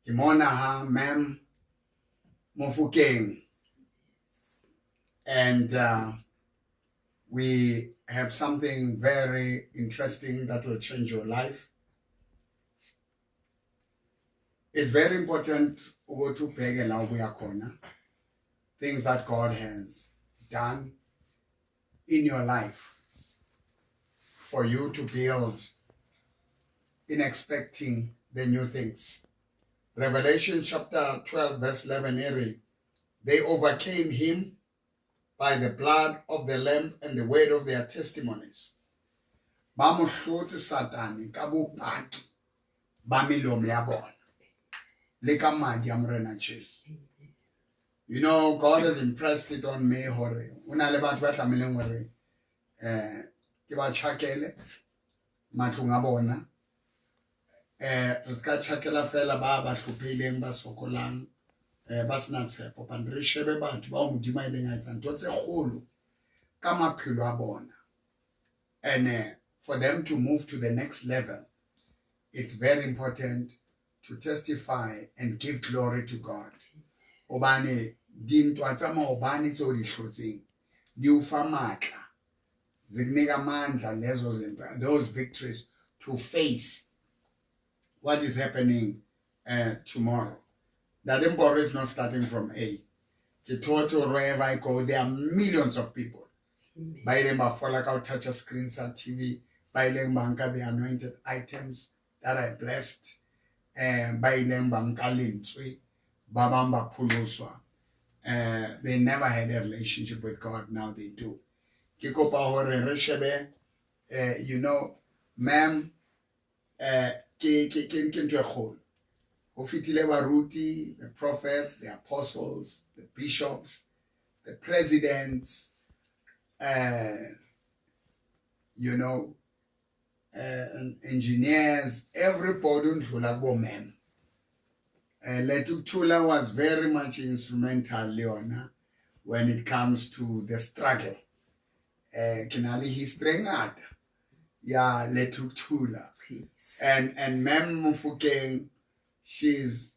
Kimonaha Ma'am Mofokeng. And we have something very interesting that will change your life. It's very important to go to Pege things that God has done in your life for you to build in expecting the new things. Revelation chapter 12 verse 11, they overcame him by the blood of the Lamb and the word of their testimonies. Bamohlotse Satani ka bopaki ba melomo ya bona le ka madi a Morena Jesu. You know, God has impressed it on me hore una le batho ba tlameleng hore ke ba tshakele matlong a bona. Re ska tshakela fela ba hlophileng ba sokolang ba sena tshepo, but re shebe batho ba Modimo a ileng a etsa ntho tse kgolo ka maphelo a bona. And for them to move to the next level, it's very important to testify and give glory to God. Obane dintwa tsa maobane tse o di hlotseng di o fa matla, zikunika amandla lezo zinto, those victories to face what is happening tomorrow. That Mboro is not starting from A. Ke total wherever I go, there are millions of people. Ba ileng ba fola ka touch screens on TV, ba ileng ba nka the anointed items that I blessed, ba ileng ba nka lentswe, ba bang ba pholoswa. They never had a relationship with God, now they do. Ke kopa hore re shebe, you know, ma'am, ke ntho e kgolo. Ho fitile baruti, the prophets, the apostles, the bishops, the presidents, you know, engineers, everybody ndlula bo ma'am. Letuktula was very much instrumental, Leona, when it comes to the struggle. Kinali history ngata. Yeah, Letuktula. And Ma'am Mofokeng, she's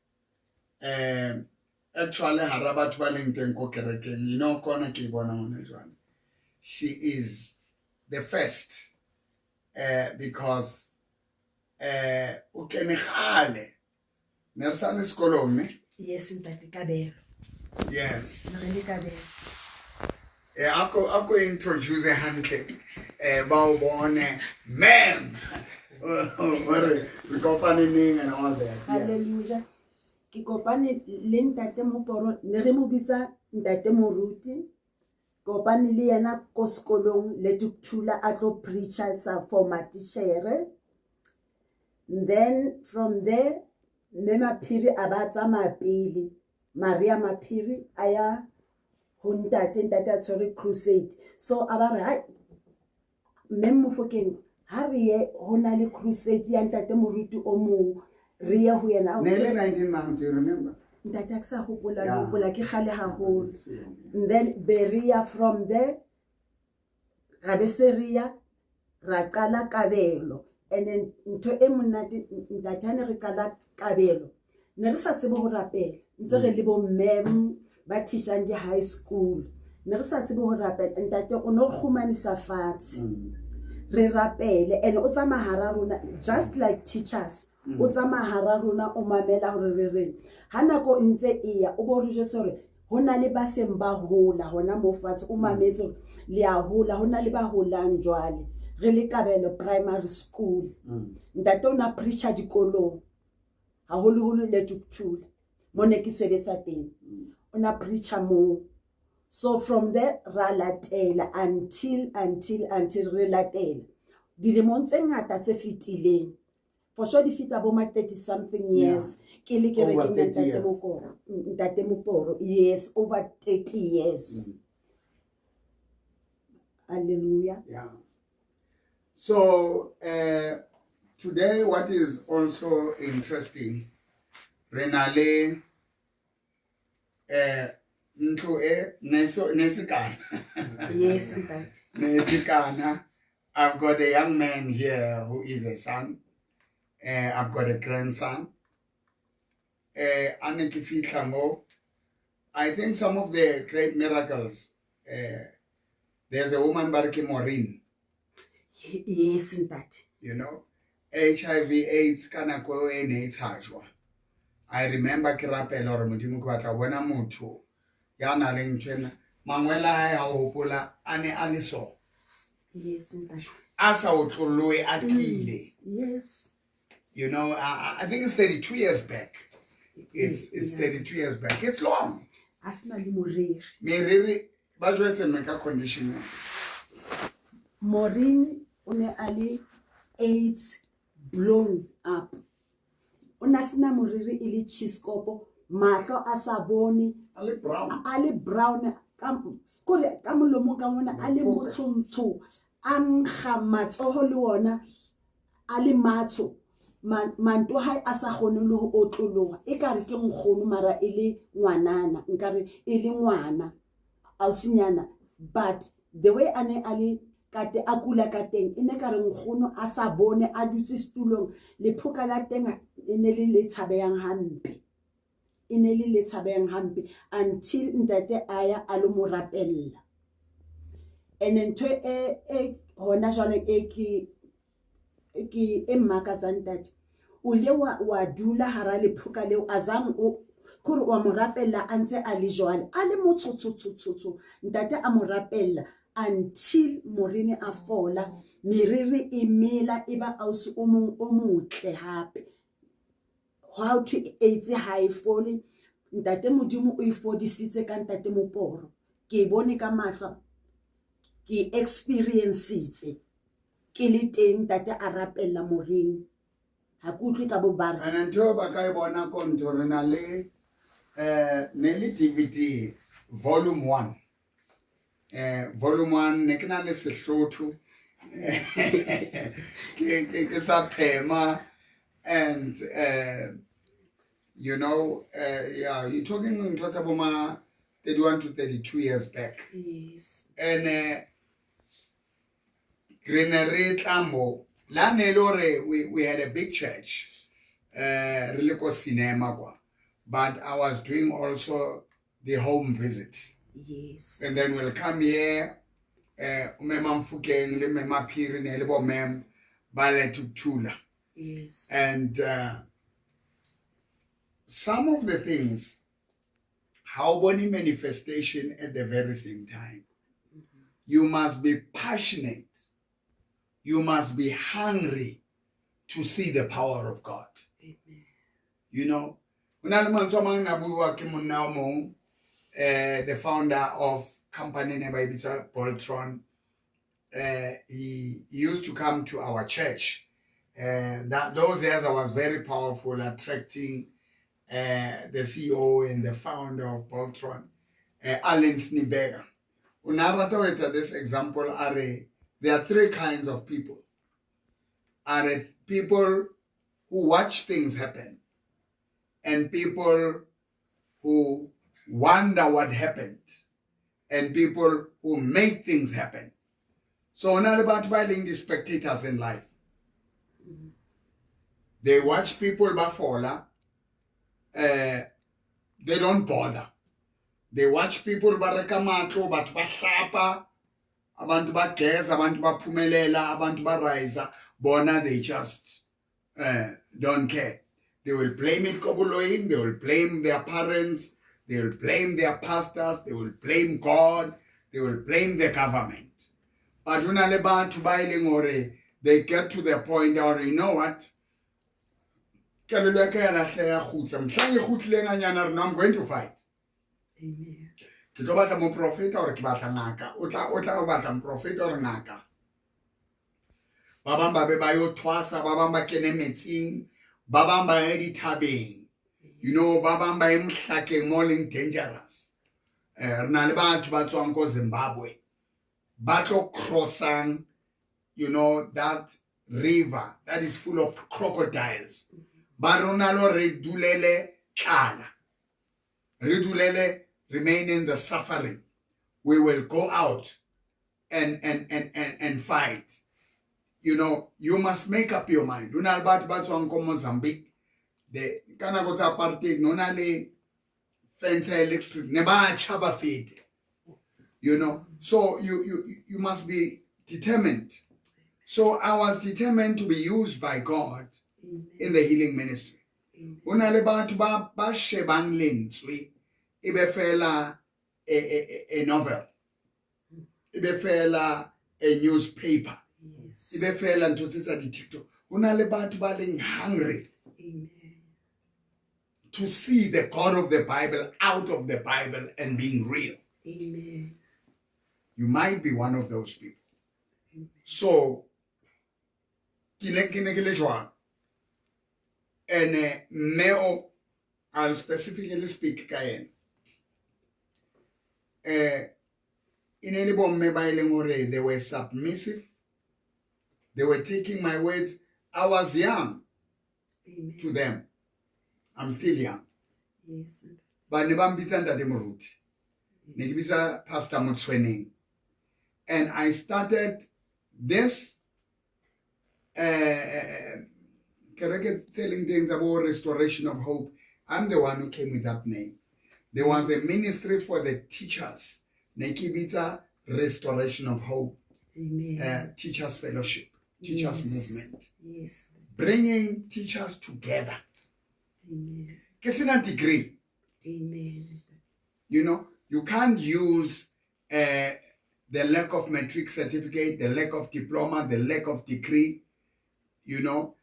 actually harabat baleng ko kerekeng. You know, kona ke bona mona jwang. She is the first because o kene khale. Nersane sekolong ne? Yes, Ntate Kabelo. Yes. Ntate Kabelo. Ako introduce hantle ba o bone ma'am. We kopane ning and all that. Hallelujah. Ke kopane le Ntate Moporo, ne re mo bitsa Ntate Moruti. Kopane le yena ko sekolong le Tuktula a tlo preacher sa for matishere. Then from there Mema Phiri abatsa mapele. Maria Maphiri aya ho Ntate a tshwere crusade. So abare hai Mem Mofokeng ha re ye ho na le crusade ya Ntate Moruti o mong re ye ho yena. Nele 1990, you remember? Ntate a sa hopola ke khale haholo. And then Beria from there Rabeseria ra qala Kabelo. And then ntho e monate Ntate ne re qala Kabelo. Ne re sa tsebe ho rapela. Ntse re le bo mem ba tishang di high school. Ne re sa tsebe ho rapela. Ntate o no khumanisa fatshe. Re rapele and o tsa mahara rona just like teachers. O tsa mahara rona o mamela hore re reng. Ha nako ntse e ya o bo re jetse hore hona le ba seng ba hola hona mo fatshe o mametse le a hola hona le ba holang jwale. Re le Kabelo primary school. Ntate o na preacher dikolong. Ha holo le Tuktula. Mone ke sebetsa teng. O na preacher mo. So from there ra latela until re latela. Dilemong tse ngata tse fitileng. For sure di fita bo ma 30 something years. Ke le ke re ke Ntate Moporo. Yes, over 30 years. Hallelujah. Yeah. So today, what is also interesting, Renale, Nesikana. Yes, Ntate. Nesikana. I've got a young man here who is a son. I've got a grandson. ane ke fihla mo, I think some of the great miracles, there's a woman ba re ke Maureen, Yes, ntate. you know, HIV AIDS ka nako e ne e tshajwa. I remember ke rapela hore modimo ke batla bona motho ya nang le ntwena mangwela a hae ha o hopola a ne a le so. Yes, ntate. A sa o tlolohe a tlile. Yes. You know, I think it's 32 years back. It's 32 years back. It's long. Asina le moriri. Meriri ba jwetse mme ka condition. Maureen o ne a le AIDS blown up. O na sena moriri e le chiskopo, mahlo a sa bone, Ale brown. a le brown ka molomo ka mona a le motshontsho, a nkga matsoho le ona a le matsho. Manto hae a sa kgone le ho otloloha e ka re ke nkgono mara e le ngwanana nkare e le ngwana ausinyana, but the way ane a le kate a kula ka teng e ne ka re nkgono a sa bone a dutse setulong le phoka la teng e ne le tshabehang hampe, e ne le tshabehang hampe until ntate aya a lo mo rapella. Ene ntho e hona jwale ke mmakazang ntate o le wa dula hara lephoka leo azang o kore wa mo rapella a ntse a le jwale a le motsotsotsotsotso ntate a mo rapella until Maureen a fola meriri e mela e ba ausi o motle hape. How to AIDS high fole ntate modimo o ifodisitse ka ntate moporo ke bone ka mahlo ke experience itse ke le teng ntate a rapella Maureen ha ke utlwe ka bobare. And ntho ba ka e bona ko ntho re na le ne le DVD volume 1. Volume 1 ne ke na le Sesotho ke sa phema, and you know, yeah, you're talking ntho tsa boma 31 to 32 years back. Yes. And Greenery Tlambo, la ne lore we had a big church, really ko cinema kwa, but I was doing also the home visit. Yes. And then we'll come here, Mema Mfukeng, le Mema Piri, ne le bo mem, bale tutula. Yes. And some of the things, how body manifestation at the very same time. You must be passionate. You must be hungry to see the power of God. Amen. You know, the founder of company named Boltron, he used to come to our church. Those years I was very powerful, attracting the CEO and the founder of Boltron, Alan Sneberger. This example there are three kinds of people. Are people who watch things happen, and people who wonder what happened, and people who make things happen. So not about being the spectators in life. They watch people bafola, they don't bother. They watch people barekamatlo, but bahlapa, abantu bageza, abantu baphumelela, abantu baraiza, bona they just don't care. They will blame it kobuloing, they will blame their parents, they will blame their pastors, they will blame God, they will blame the government. But when they get to the point, or you know what? I'm going to fight. Amen. Ke tlo batla mo profeta or ke batla ngaka o tla batla mo profeta or ngaka ba bang ba be ba yo twasa ba bang ba kene metsing ba bang ba ye dithabeng, you know, ba bang ba emhlakeng mo leng dangerous. Re na le batho ba tswang ko Zimbabwe ba tlo crossang, you know, that river that is full of crocodiles. Ba rona lo re dulele tlala, re dulele remain in the suffering. We will go out and fight. You know, you must make up your mind. Mozambique, the kana go tsa apartheid no na le fence electric ne ba chaba fete. You know, so you must be determined. So I was determined to be used by God in the healing ministry. Una le batho ba shebang lentswe ibe fela a novel, ibe fela a newspaper, ibe fela ntho tse tsa di-TikTok. Una le batho ba leng hungry to see the God of the Bible out of the Bible and being real. Amen. You might be one of those people. So, and Meo, I'll specifically speak Kayen. In any bomb, they were submissive. They were taking my words. I was young to them. I'm still young. Yes. But Nebambita Dademuruti. Nebisa Pastor Mutswening. And I started this telling things about restoration of hope. I'm the one who came with that name. There was a ministry for the teachers. Nekibita Restoration of Hope. Amen. Teachers Fellowship. Teachers Movement. Yes. Bringing teachers together. Amen. Kesina degree. Amen. You know, you can't use the lack of matric certificate, the lack of diploma, the lack of degree, you know,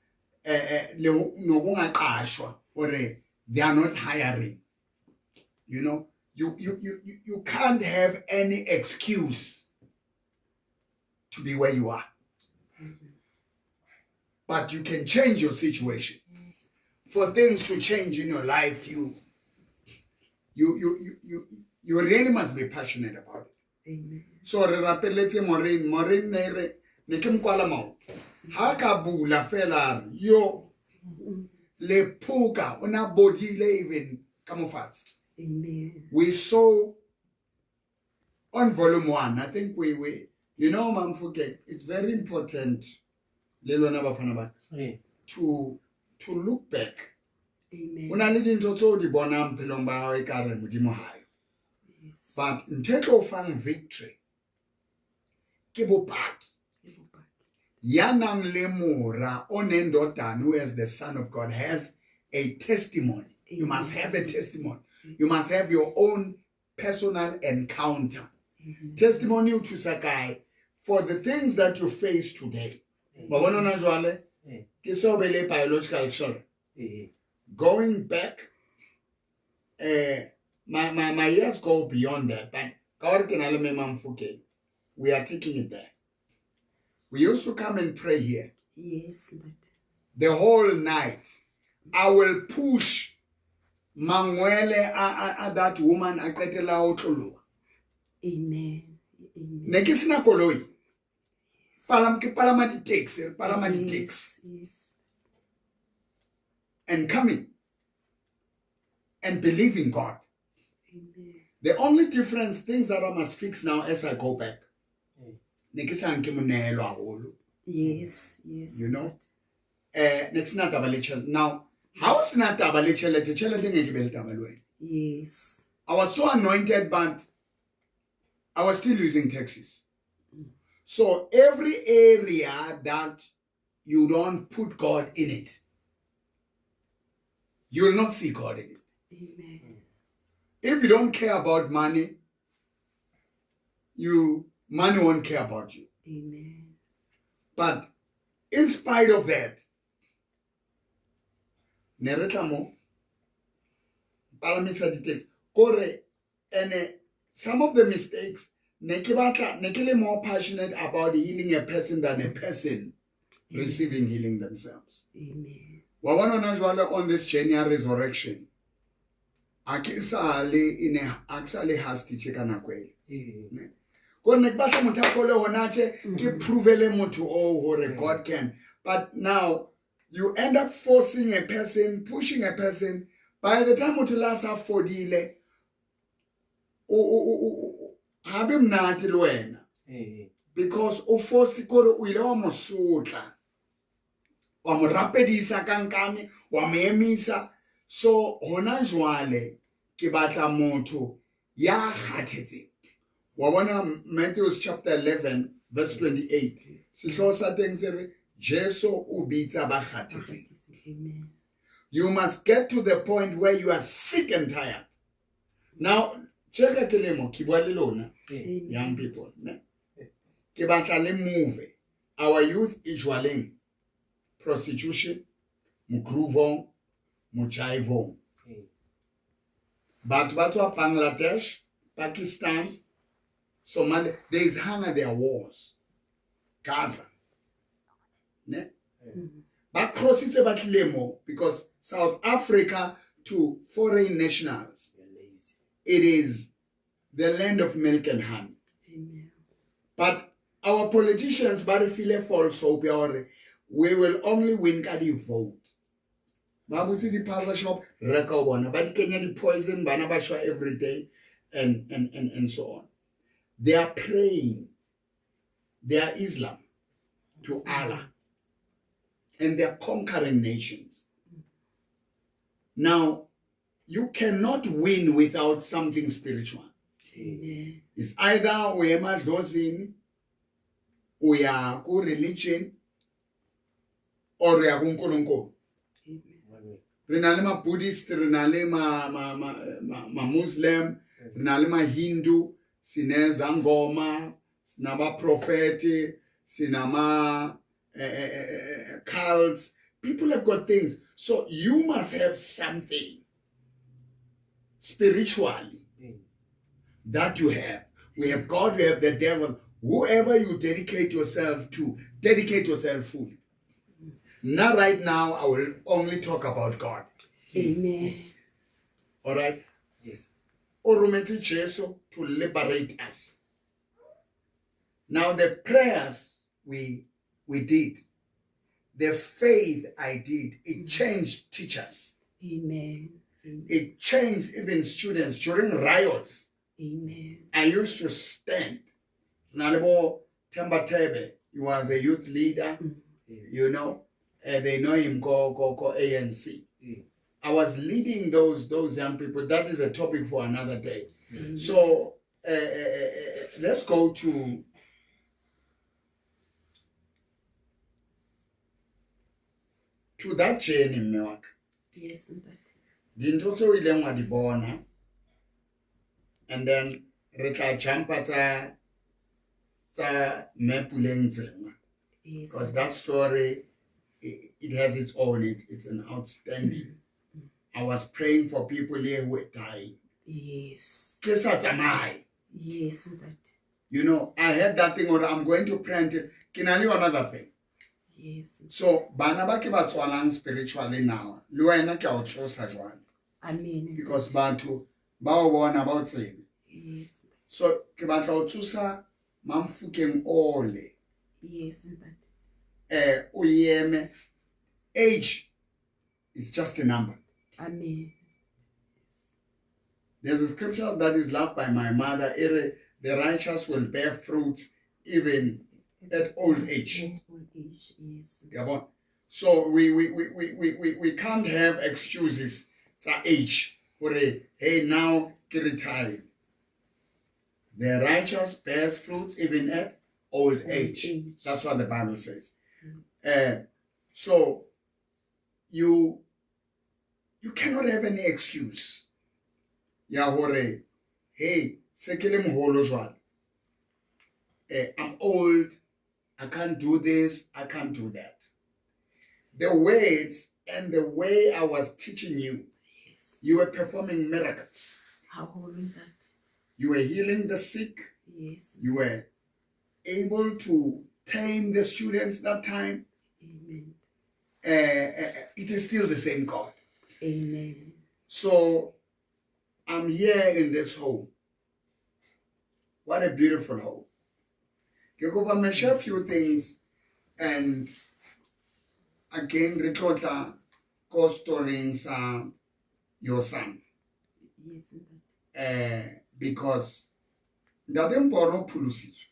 or they are not hiring. You know, you can't have any excuse to be where you are. But you can change your situation. For things to change in your life, you really must be passionate about it. Amen. So re rapeletse Maureen ne ke mkwala mau. Ha ka bula fela yo le puka ona bodile even kamofats. Amen. We saw on volume 1, I think we you know Mamfuke, it's very important lelona bafana ba to look back. Amen. Una le dintho tso di bonang phelong ba hao e ka re modimo hayo. Yes. But nthetlo fang victory ke bopaki ya nang le mora onendodana who as the son of God has a testimony. You must have a testimony. You must have your own personal encounter. Testimony to Sakai for the things that you face today. Babona na jwale ke so bele biological children. Going back my years go beyond that, but we are taking it there. We used to come and pray here. Yes. The whole night. I will push Mangwele that woman aketela otolo. Amen. Nekisina koloi. Palamati takes. Yes. And coming and believing God. Amen. The only difference, things that I must fix now as I go back. Yes. You know? Next not now, how's not Yes. I was so anointed, but I was still using taxis. So every area that you don't put God in it, you will not see God in it. Amen. If you don't care about money, money won't care about you. Amen. But in spite of that, Neretamo, Palamisa details, Kore, and some of the mistakes, Nekile more passionate about healing a person than a person receiving healing themselves. Amen. On this journey of resurrection, Akisale has teaching an aquay. God can. But now you end up forcing a person, pushing a person. By the time you last have for dile, habim natil wena. Because o forced to go to William Sota. Rapedisa kankami, Wamemisa. So hona jwale ke batla motho ya kgathetseng. Wa bona Matthew chapter 11 verse 28. Sehloho sa teng se re Jesu o bitsa ba kgathetseng. Amen. You must get to the point where you are sick and tired. Now, cheka kelemo ki bua le lona, young people, ne? Ke batla le move. Our youth is jwaleng, prostitution, mogroovong, mojaivong. But batho ba Bangladesh, Pakistan, Somalia, there is hunger, there are wars. Gaza. Ne? But crossitse ba tlilemo because South Africa to foreign nationals, it is the land of milk and honey. Amen. But our politicians ba re file false hope ya hore we will only win ka di vote. Ba butse di puzzle shop reka o bona ba di kenya di poison bana ba shwa every day and so on. They are praying their Islam to Allah. And they're conquering nations. Now, you cannot win without something spiritual. Amen. It's either we are emadlozini, we are ku religion, or we are kuNkulunkulu. Re na le ma Buddhist, re na le ma Muslim, re na le ma Hindu, sine zangoma, sinama propheti, sinama cults. People have got things. So you must have something spiritually that you have. We have God, we have the devil. Whoever you dedicate yourself to, dedicate yourself fully. Now, right now, I will only talk about God. Amen. All right? Yes. Orometi Jesu to liberate us. Now, the prayers we did, the faith I did, it changed teachers. Amen. Amen. It changed even students during riots. Amen. I used to stand. Nalebo Temba Tebe, he was a youth leader, you know. They know him, go ANC. I was leading those young people. That is a topic for another day. So let's go to that journey, Mwak. Yes, that. Dintho tse o ileng wa di bona, and then re tla jumpa tsa Mapuleng Ntsengwa, Yes. because that story it has its own. It's an outstanding. I was praying for people here who were dying. Yes. Ke sa tsamaye. Yes, that. You know, I had that thing where I'm going to pray until ke na le another thing. Yes. So bana ba ke ba tswalang spiritually now. Le wena ke a o tsosa jwale. Amen. Because batho ba o bona ba o tsebe. Yes. So ke batla o tsosa Mamfukeng ole. Yes, that. O yeme. Age is just a number. Amen. There's a scripture that is loved by my mother. The righteous will bear fruits even at old age. Old age, yes. So we can't have excuses for age. Hey, now get retired. The righteous bears fruits even at old age. That's what the Bible says. So you cannot have any excuse. Ya hore, hey, sekele moholo jwale. I'm old. I can't do this. I can't do that. The words and the way I was teaching you, Yes. you were performing miracles. How holy that. You were healing the sick. Yes. You were able to tame the students that time. Amen. It is still the same God. Amen. So I'm here in this home. What a beautiful home. I'm going to share a few things, and again, Rikota co-storing your son. Yes, that. Because Ndade Mpono Pulusitsu,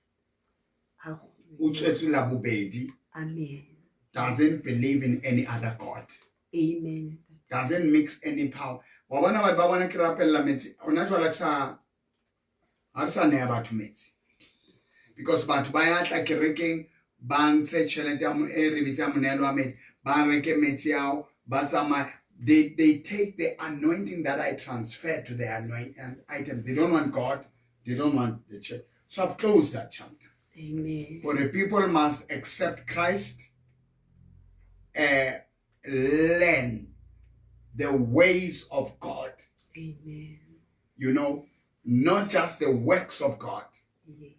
How Utswetsu Labubedi, Amen. doesn't believe in any other God. Amen. doesn't mix any power. Wa bona batho ba bona ke rapella metsi ona jwala sa ha sa ne batho metsi because batho ba ya tla kerekeng ba ntshe tšhelete ya e re bitsa monelo wa metsi ba reke metsi ao ba tsamaya. They take the anointing that I transfer to the anointing items. They don't want God. They don't want the church. So I've closed that chapter. Amen. For the people must accept Christ, learn the ways of God. Amen. You know, not just the works of God.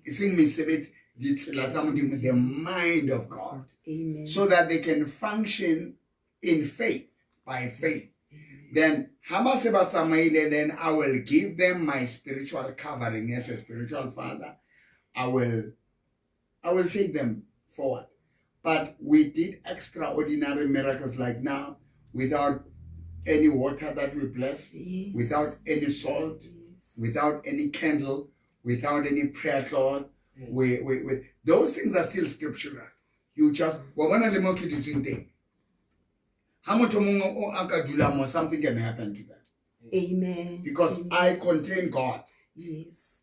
It's in the mind of God. Amen. So that they can function in faith. By faith. Then then I will give them my spiritual covering as a spiritual father. I will take them forward. But we did extraordinary miracles like now without any water that we bless, Yes. without any salt, Yes. without any candle, without any prayer cloth. We those things are still scriptural. You just something can happen to them. Amen. Because Amen. I contain God. Yes.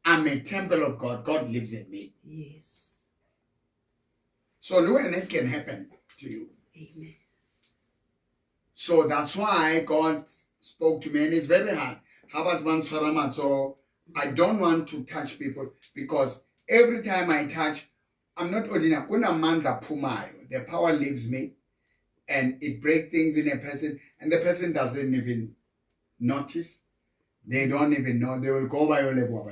I'm a temple of God. God lives in me. Yes. So it can happen to you. Amen. So that's why God spoke to me, and it's very hard. How about one Swarama? So I don't want to touch people because every time I touch, I'm not ordinary. The power leaves me. And it breaks things in a person, and the person doesn't even notice. They don't even know. They will go by your level.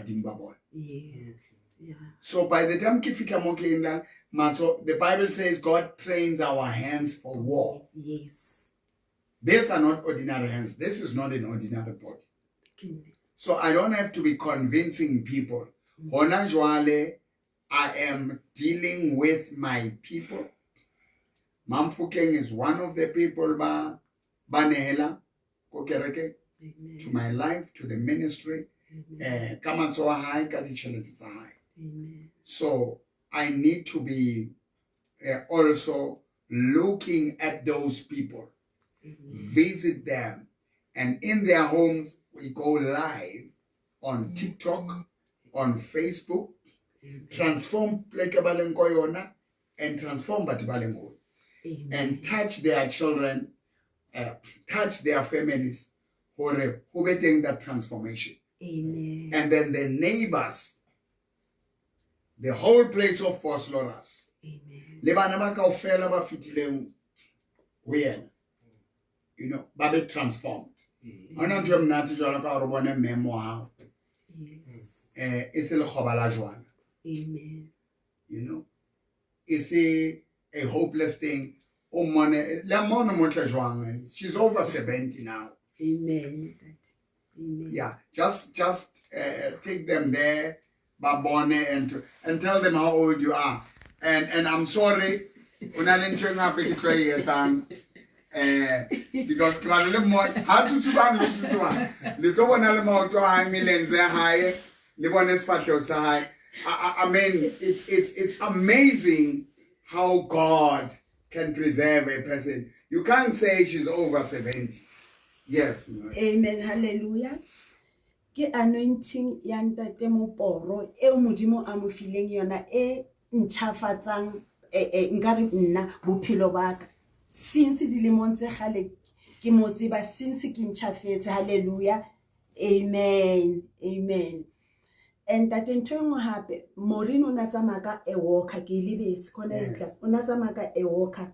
Yes. Yeah. So by the time the Bible says God trains our hands for war. Yes. These are not ordinary hands. This is not an ordinary body. So I don't have to be convincing people. Hona jwale, I am dealing with my people. Mamfukeng is one of the people banehela to my life, to the ministry. So I need to be also looking at those people, visit them, and in their homes we go live on TikTok, on Facebook, transform and transform Batibalengo. And touch their children, touch their families, who getting that transformation. Amen. And then the neighbors, the whole place of Force Loras. Amen. You know, Babe transformed. Yes. Amen. You know, it's a hopeless thing. Oh, money. She's over 70 now. Amen. Amen. Yeah, just take them there, Babone, and tell them how old you are. And I'm sorry, because a little more. How to I mean, it's amazing how God can preserve a person. You can't say she's over 70. Yes. Amen. Hallelujah. Ke anointing ya ntate Moporo e modimo a mo fileng yona e ntšhafatsang nkare nna bophelo baka since dilemong tse gale ke motse ba since ke ntšhafetse. Hallelujah. Amen. Amen. And that in turn happen Morino Nazamaka a walker ke libets connecta Unazamaka a walker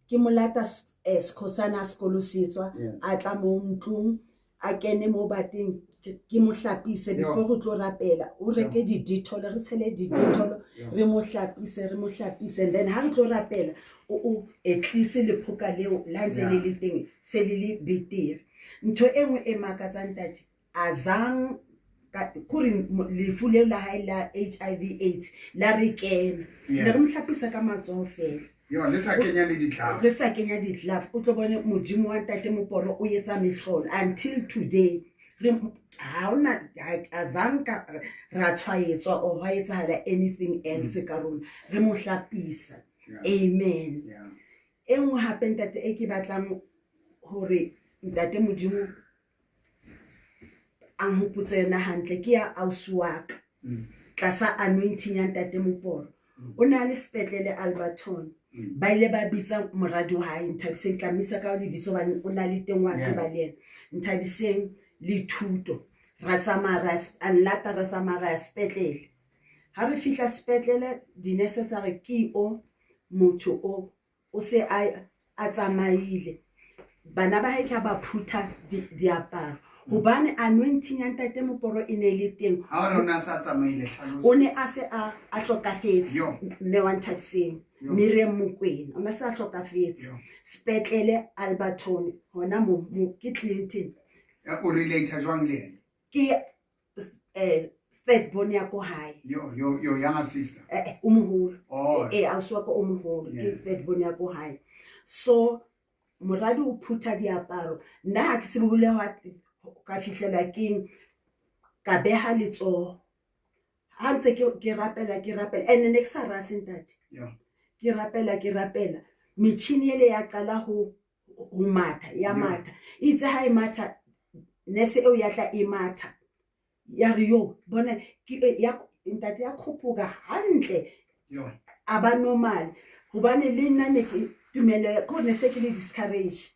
ke molata skosana skolusitswa atla mo ntlong a kene mo bating ke mo hlapise before go tlo rapela o reke di ditolo re tshele di ditolo re mo hlapise and then ha re tlo rapela o etlise le phoka leo la ntse le le teng se le le betere ntho engwe e makatsang tati azang kuri lefu leo la hae la HIV AIDS la re kena le re mhlapisa ka matsoho fela yo le sa kenya le ditlhapa re sa kenya ditlhapa o tlo bone modimo wa ntate Moporo o etsa mehlolo until today re ha ona azanka ra tshwaetswa o ha etsahala anything else ka rona re mo hlapisa. Amen. Engwe hape ntate e ke batlang hore ntate Modimo a nghopotse yona hantle ke ya ausi wa ka tlasa anointing ya ntate Moporo. O na le sepetlele Alberton. Ba ile ba bitsa moradi wa hae Nthabiseng Tlamisa ka lebitso hobane o na le teng wa tseba le yena. Nthabiseng le Thuto ra tsamaya a nlata ra tsamaya sepetlele. Ha re fihla sepetlele dinese tsa re ke o motho o se a tsamaile. Bana ba hae ka ba phutha diaparo hobane anointing ya ntate Moporo e ne le teng. O ne a se a hlokafetse mme wa Nthabiseng Miriam Mokwena o ne se a hlokafetse sepetlele Alberton hona mo ke Clinton. O relate jwang le ena? Ke third born ya ko hae. Your younger sister. O moholo. Oh. Ausi wa ka o moholo ke third born ya ko hae. So moradi o phutha diaparo. Nna ha ke se bole ka fihlela keng ka beha letsoho ha ntse ke rapela and ne ke sa rase ntate ke rapela metjhini ele ya qala ho matha ya matha itse ha e matha nese eo ya tla e matha ya re yo bona ya ntate ya khuphuka hantle aba normal hobane le nna ne ke tumela ko ne se ke le discourage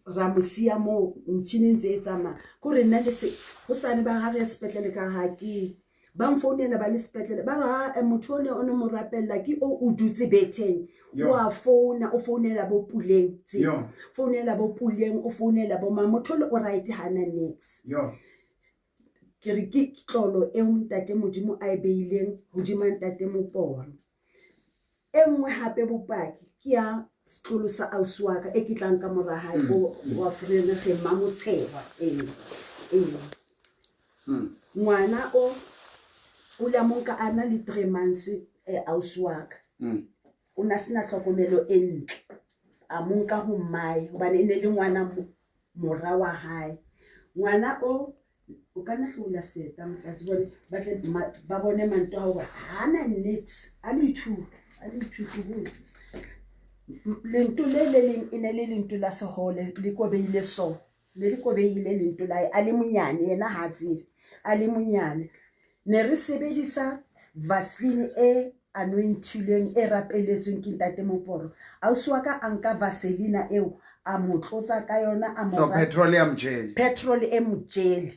ra mosia mo mtshini ntse e tsamaya ko re nna le se go sane ba ga re sepetlele ka ha ke ba mfounela ba le sepetlele ba ra motho o ne mo rapella ke o dutse beteng wa founa o founela bo Puleng founela bo Puleng o founela bo motho o right hana next ke re ke tlolo e ntate Modimo a e beileng hodima ntate Moporo. Engwe hape bopaki ke ya setlolo sa ausi wa ka e ke tlang ka mora hae wa Frene ge Mamotsheba ngwana o la monka ana le 3 months ausi wa ka o na sena hlokomelo e ntle a monka ho mmae hobane ene le ngwana mora wa hae ngwana o kana hlola seta motlatsi bone ba bone manto ha hana next ali two go lento le leng ene le lento la sehole le kobeile so le kobeile lento la a le monyane yena ha tsile a le monyane ne re sebedisa Vaseline e anointileng e rapeletsweng ke ntate Moporo ausi wa ka anka Vaseline eo a motlotsa ka yona a mo so petroleum gel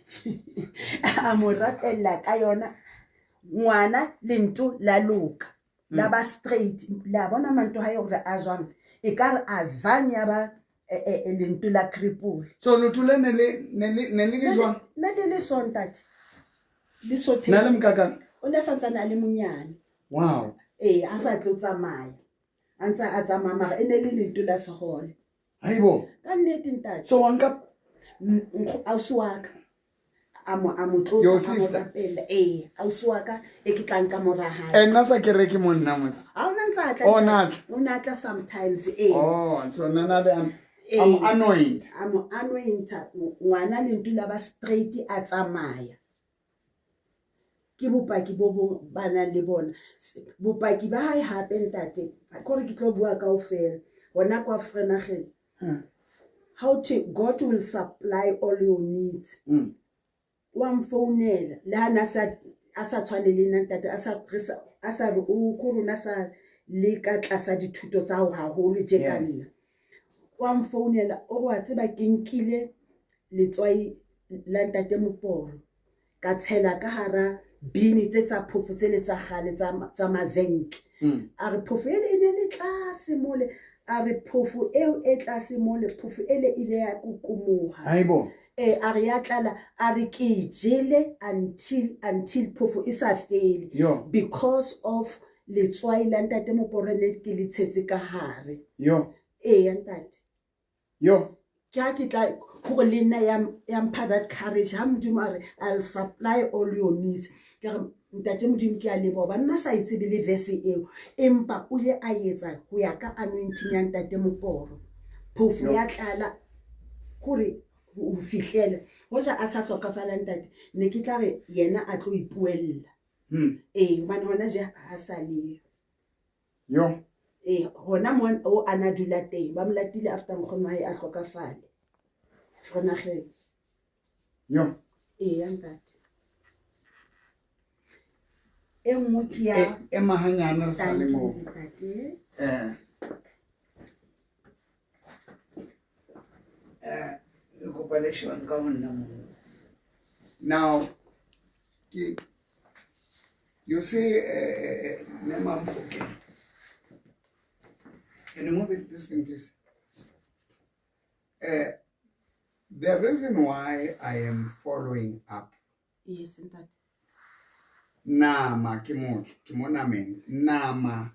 a mo rapella ka yona ngwana lento la loka la ba straight la bona manto ha yore a jwang e ka re azanya ba lento la cripple so lutule ne le jwang le sontate le sothe na le mkaka o ne santsana le munyane wow a sa tlotsa mai antsa a tsamaya mara ene le lento la segole haibo ka nnete ntate so wanka ausi wa ka a mo tlotsa a mo rapella ausi wa ka e ke tlang ka mora hae nna sa ke re ke monna mos a ona ntsa tla ona tla sometimes so nana I'm annoyed ngwana le ntula ba straight a tsamaya ke bopaki bo bana le bona bopaki ba hae hape ntate akore ke tlo bua kaofela hona kwa Vredendal how to God will supply all your needs wa mfounela la na sa asa tshwanele nna ntate asa re o korona sa le ka tlasa dithuto tsa ho haholo je ka nna wa mfounela o wa tseba ke nkile letswai la ntate Moporo ka tshela ka hara bini tse tsa phofu tse le tsa gale tsa mazenke a re phofu ele ene le tlase mole a re phofu eo e tlase mole phofu ele ile ya kukumoha haibo a re ya tlala a re ke jele until phofu isa fele because of letswai la ntate Moporo ne ke le tshetse ka hare ntate ke tla go le nna ya mpha that courage ha Modimo a re I'll supply all your needs ke re ntate Modimo ke a lebo ba nna sa itse le verse eo empa o le a etsa ho ya ka anointing ya ntate Moporo phofu ya tlala gore o fihlela hoja a sa hlokafala ntate ne ke tla re yena a tlo ipuella man hona je ha sa le hona mo o ana dula teng ba mlatile after mkgono hae a hlokafale for nageng. Yo. Ntate. E nngwe ke ya Mahanyane re sa le moo. ntate. Now, you see, Ma'am Foke, can you move this thing, please? The reason why I am following up. Yes, ntate. Nama ke motho ke mo nameng nama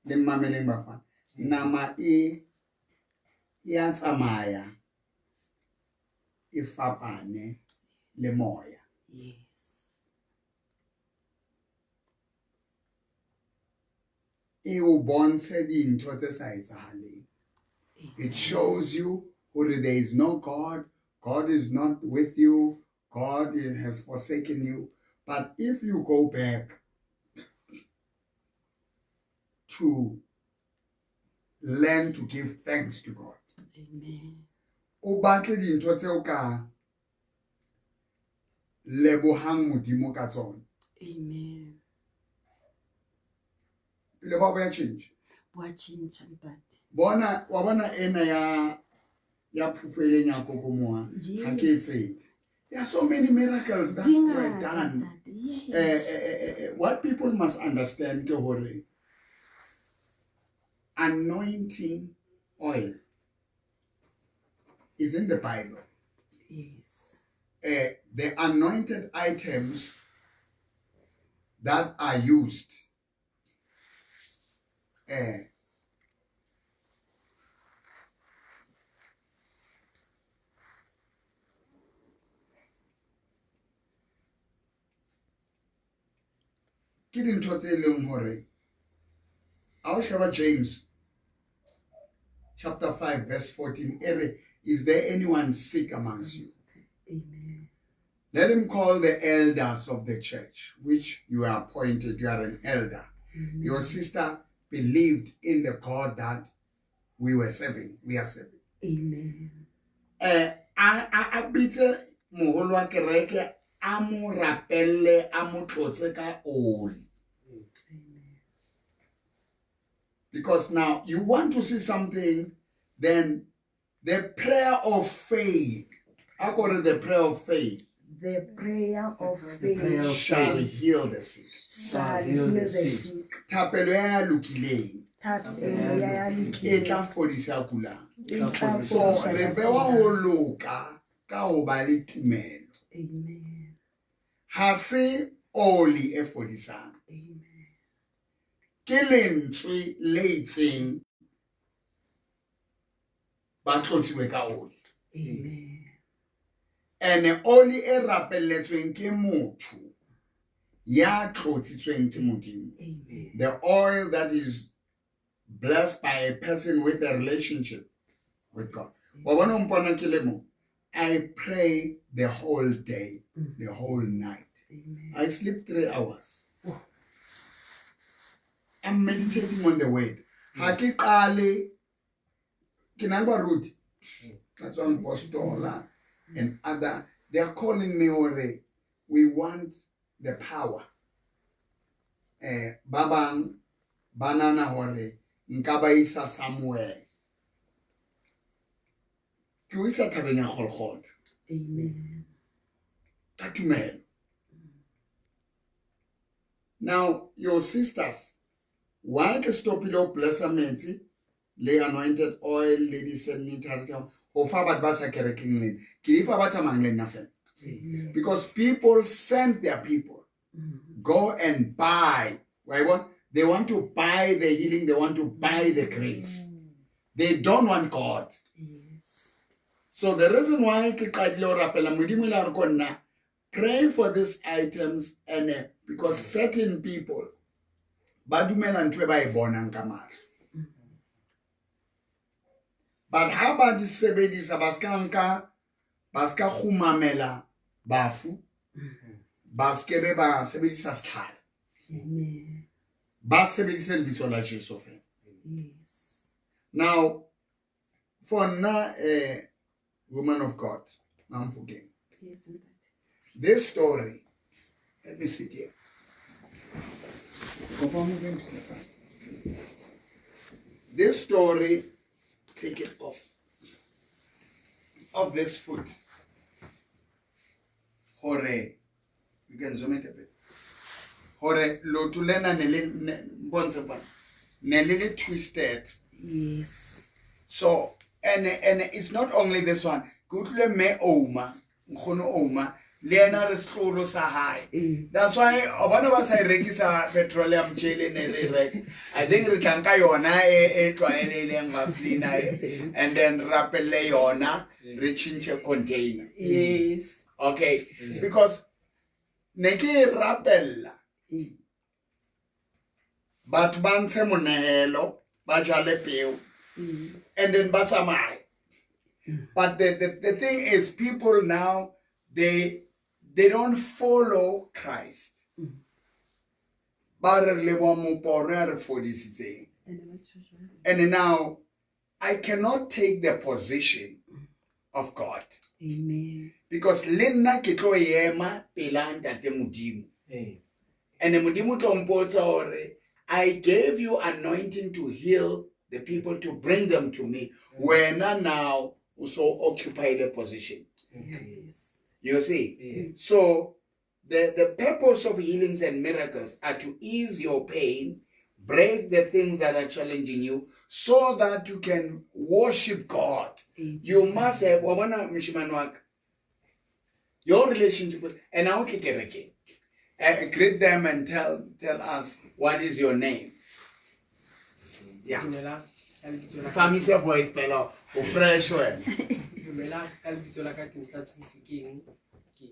le mameleng ba fa nama e ya tsamaya e fapane le moya. Yes. E o bontshe dintho tse sa etsahaleng. It shows you that there is no God. God is not with you. God has forsaken you. But if you go back to learn to give thanks to God, Amen. o batle dintho tse o ka lebohang Modimo ka tsona. Amen. Pele ba boya change. Wa change ntate. Bona wa bona ena ya phufele nya kokomoa ha ke tseng. There are so many miracles that were done. Yes. What people must understand ke hore anointing oil is in the Bible. Yes. The anointed items that are used ke dintho tse leng hore I'll share James chapter 5 verse 14. Is there anyone sick amongst you? Amen. Let him call the elders of the church, which you are appointed. You are an elder. Amen. Your sister believed in the God that we are serving. Amen. A bitse moholo wa kereke a mo rapelle a mo tlotse ka oli. Because now you want to see something, then the prayer of faith, according to the prayer of faith, the prayer of faith shall heal the sick. Shall heal the sick. Thapelo ya lokileng Thapelo ya e tla fodisa kulang. lokileng. So re bewa ho loka ka ho ba le tumelo. Amen. Ha se oli e fodisang. Amen. Ke lentswe le itseng ba tlotsiwe ka oli. Amen. And oli e rapelletsweng ke motho ya tlotsitsweng ke Modimo. Amen. The oil that is blessed by a person with a relationship with God. I pray the whole day, the whole night. Amen. I sleep 3 hours. I'm meditating on the word. Haki kale kinangwa root. That's on Postola and other. They are calling me already. We want the power. Babang banana hore nkaba isa somewhere. Ke isa tabeng ya Golgotha. Amen. Ka tumelo. Now your sisters, why ke stopile o blessa metsi le anointed oil le di sanitary ho fa batho ba sa kerekeng le ke di fa ba tsamayang le nna fela. Because people send their people go and buy. They want to buy the healing, they want to buy the grace. They don't want God. Yes. So the reason why ke qadile ho rapela Modimo le re konna, pray for these items, and because certain people ba dumela ntwe ba e bonang ka mahlo. But ha ba di sebedisa ba ska khumamela bafu, ba skebe ba sebedisa setlhare. Amen. Ba sebedisa lebitso la Jesu fela. Yes. Now for nna woman of God, I'm forgetting. Yes, ntate. This story, let me sit here. This story, take it off. Of this foot. Hore, you can zoom it a bit. Hore, lotulena nelili twisted. Yes. So, and it's not only this one. Kutle me oma, mkhono oma, lena restloro sa high. That's why abana ba sa rekisa petroleum jelly nele right. I think re tlanka yona e tlwaeleleng Vaseline and then rapele yona re change container. Yes. Okay, because neke rapella. But banse monehelo, ba jale peo. And then batsamai. But the thing is, people now, they don't follow Christ. And now, I cannot take the position of God. Amen. Because Lena kitlo yema pelanda te mudimu. And the mudimu tompota ore, I gave you anointing to heal the people, to bring them to me. We're not now also occupy the position. Yes. You see? So the purpose of healings and miracles are to ease your pain, break the things that are challenging you, so that you can worship God. You must have your relationship with, and I'll kick it again. Greet them and tell us what is your name. Yeah. Family voice fellow o fresh one. Dumela ka lebitso la ka ke Ntlatse Mofokeng ke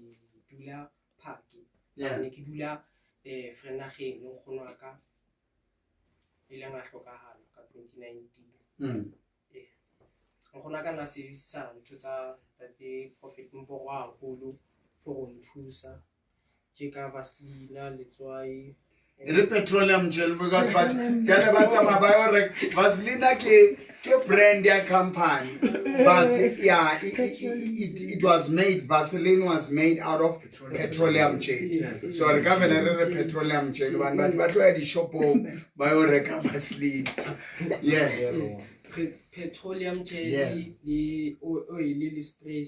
dula Phake. Yeah. Ne ke dula Vredageng le nkgono wa ka e leng a hlokahala ka 2019. Nkgono wa ka na sebedisa ntho tsa tate Prophet Mporo haholo for go nthusa je ka Vaseline letswai. The petroleum gel, because but tell about some about Vaseline ke brand their company, but yeah, it was made. Vaseline was made out of petroleum gel. So the governor petroleum gel one, but where the shop bio Vaseline, yeah. Petroleum gel, the oil, the spray,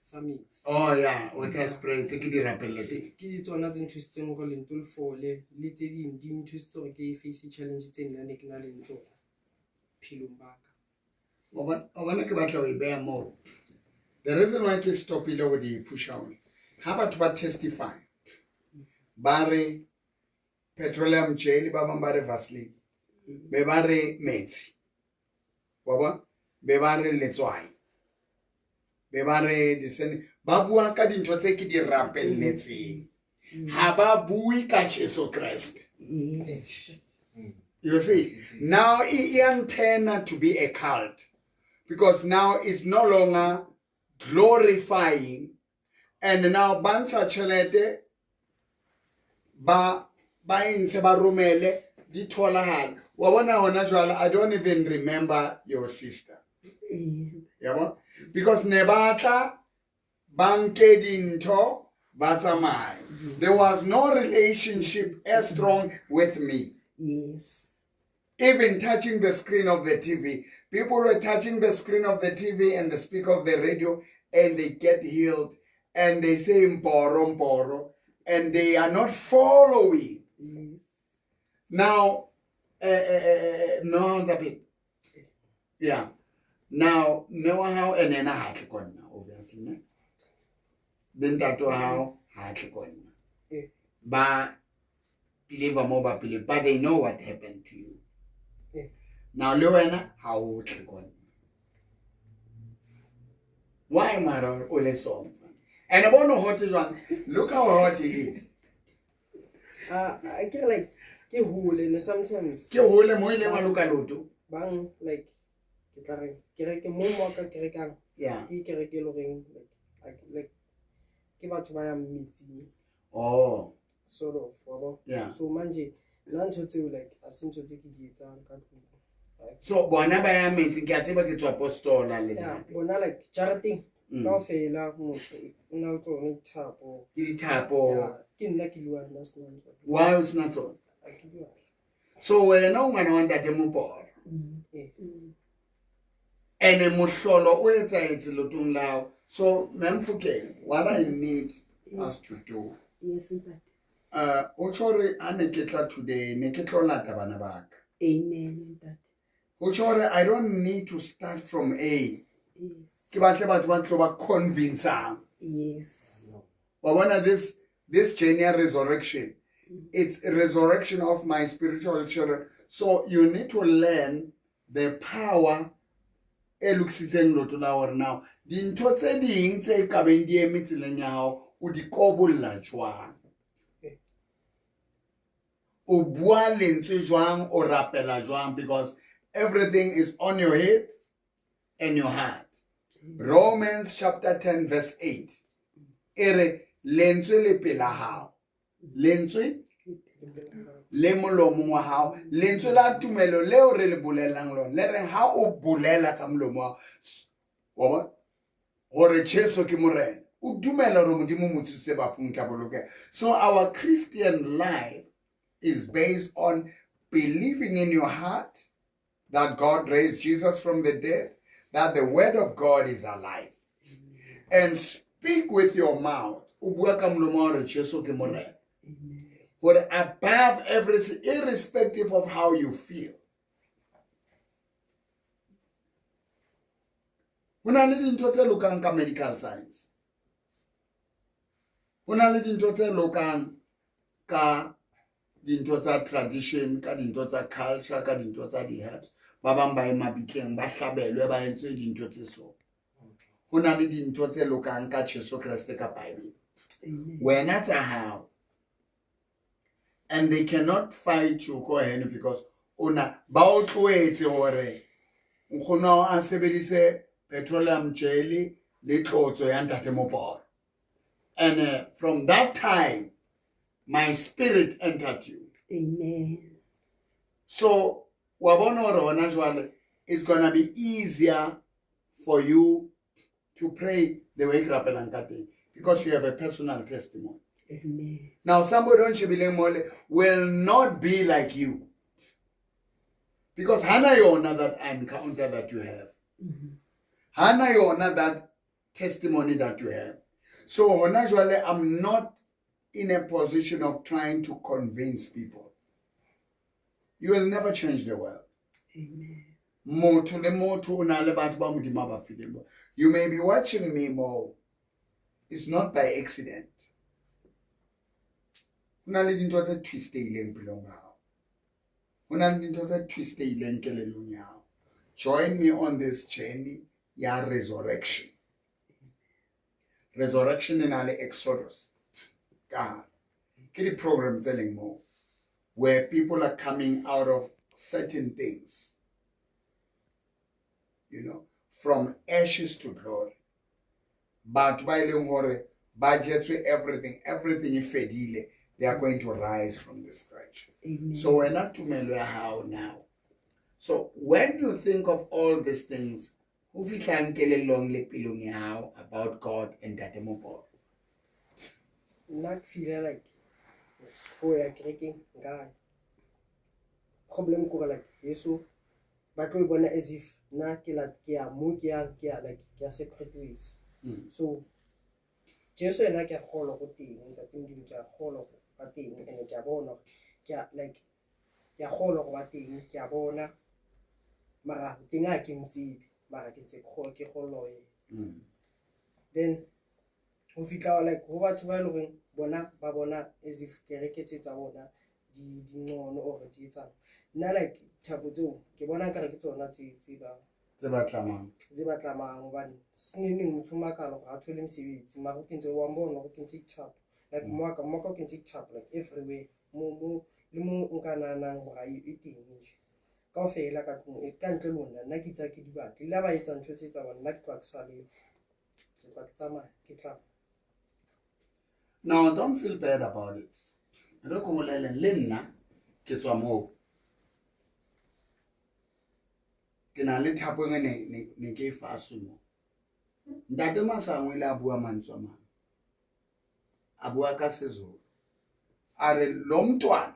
summit. Oh yeah, water spray, take it rapidly. It's one thing to stay on into for little in to store a face challenge in the national in Pilumbaka. The reason why I stop it over the push on. How about what testify? Barry petroleum gel, Babambare Vaseline. Bebare Metsi. Baba, Bebare Letswai. Bebare disen babua ka dintho tse ke di rapelletseng ha ba bui ka Jesu Christ. Yes. You see, now it turned to be a cult, because now it's no longer glorifying, and now bansa chelete ba intse ba romele di tholahal wa bona hona jwala. I don't even remember your sister. Yeah, because nebatla banke dinto batsamai. There was no relationship as strong with me. Yes. Even touching the screen of the TV, people were touching the screen of the TV and the speaker of the radio, and they get healed, and they say mporo mporo, and they are not following. Yes. Now, no, yeah. Now, no how and then I had to go now, obviously. Then that how had to go now. But believe or more, but they know what happened to you. Now, Luana, how would you go? Why am I always so? And I don't know how to run. Look how hot he is. I get like get hole and sometimes Ke hole mo ile wa loka loto. bang like ke mo mo ka kerekang Yeah. ke kereke lo reng like ke batho ba ya meeting Oh. sort of Yeah. so manje nna ntho tseo like a se ntho tse ke di etsang ka tlung So bona ba ya metsing ke a tseba ke tswa apostola le Yeah, nna. bona like jarateng kaofela motho o na le tsone dithapo. Ke dithapo. Ke nna ke le one last night. Why o sena tsona? A ke le one. So wena o ngwana wa ntate Moporo. And mohlolo o etsahetse lotong lao. So Memfokeng, what I need us to do. Yes, but. O tshore a ne ke tla today ne ke tlo lata bana ba ka. Amen, that. O tshore I don't need to start from A. Yes. Ke batle batho ba tlo ba convincing. Yes. But when this journey of resurrection, it's a resurrection of my spiritual children. So you need to learn the power e loksitseng loto la hore now dintho tse ding tse ka beng di eme tseleng ya hao o di kobolla jwang, o bua lentswe jwang, o rapela jwang, because everything is on your head and your heart. Romans chapter 10 verse 8 ere lentswe le pela hao, lentswe le molomo wa hao, lentswe la tumelo leo re le bolelang lona le reng ha o bolela ka molomo wa bona hore Jesu ke morena o dumela hore modimo mo tsitse bafung ka boloke. So our Christian life is based on believing in your heart that God raised Jesus from the dead, that the word of God is alive, and speak with your mouth o bua ka molomo wa hore Jesu ke morena. But above everything, irrespective of how you feel. Ho na le dintho tse lokang ka medical science. Ho na le dintho tse lokang ka dintho tsa tradition, ka dintho tsa culture, ka dintho tsa di-herbs. Ba bang ba ema bitleng ba hlabelwe ba entse dintho tse so. Ho na le dintho tse lokang ka Jesu Kriste ka Bible. Wena tsa hao. And they cannot fight you go ahead because ona ba o tloetse hore nkgono a sebedise petroleum jelly le tlotso ya ntate Moporo. And from that time my spirit entered you. Amen. So wa bona hore hona jwale it's going to be easier for you to pray the way ke rapelang ka teng because you have a personal testimony. Amen. Now somebody on Shibile Mole will not be like you. Because hana yona that encounter that you have. Hana yona that testimony that you have. So honajwale, I'm not in a position of trying to convince people. You will never change the world. Amen. You may be watching me more. It's not by accident. Join me on this journey, ya resurrection. Resurrection in the Exodus. God, get a program telling more, where people are coming out of certain things, you know, from ashes to glory. But while you budgets with everything fedile, they are going to rise from the scratch. Amen. So we're not to how now. So when you think of all these things, who about God and Tate Moporo? Not feel like oh yeah, creating guy. Problem ko like Yesu, but we wanna as if na kila kia mukia kia like kia separate ways. So Jesu ena kia kholo go teng, ntate Modimo kia kholo ba teng ene kia bona kia like kia kholo go ba teng kia bona mara teng a ke mtsibi mara ke tse kholo ke kholo e. Then ho fitla like ho batho ba ile reng bona ba bona as if kereke tsa bona di nono or di etsang nna like thabo tseo ke bona ka re ke tsona tse ba tlamang hobane seneng motho makalo ga a thole mosebetsi mara o kentse wa mbona go kentse thabo like moka o kentse thabo like everywhere mo le mo nka nanang go ga e teng nje kaofela ka tlung e ka ntle lona nna ke tsa ke di batle le ba etsa ntho tse tsa bona nna ke tla ke sa le ke tla ke tsamaya ke tla. Now, don't feel bad about it. Re ko moleleng le nna ke tswa moo. ke na le thapo ne ke faso mo ntate Masango ile a bua mantswe mang a bua ka seZulu are lo mntwana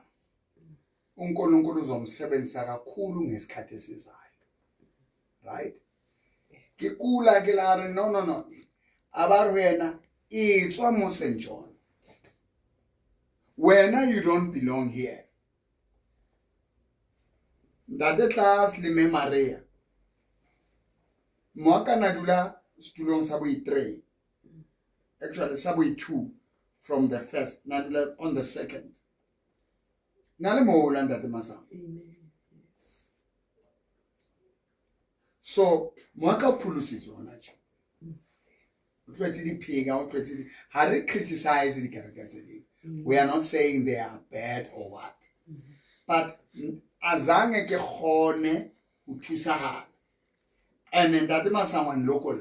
uNkulunkulu uzomsebenzisa kakhulu ngesikhathi esizayo right ke kula ke la re no aba wena itswa mo St John wena you don't belong here ntate class le me Maria mo ka na dula setulong sa bo 3 actually sa bo 2 from the first na dula on the second na le mo la ntate Masango so mo ka phulusetso hona tje o tletse di phega o tletse di ha re criticize di kereke tse di we are not saying they are bad or what but azange ke khone ho thusahala and ntate Masango local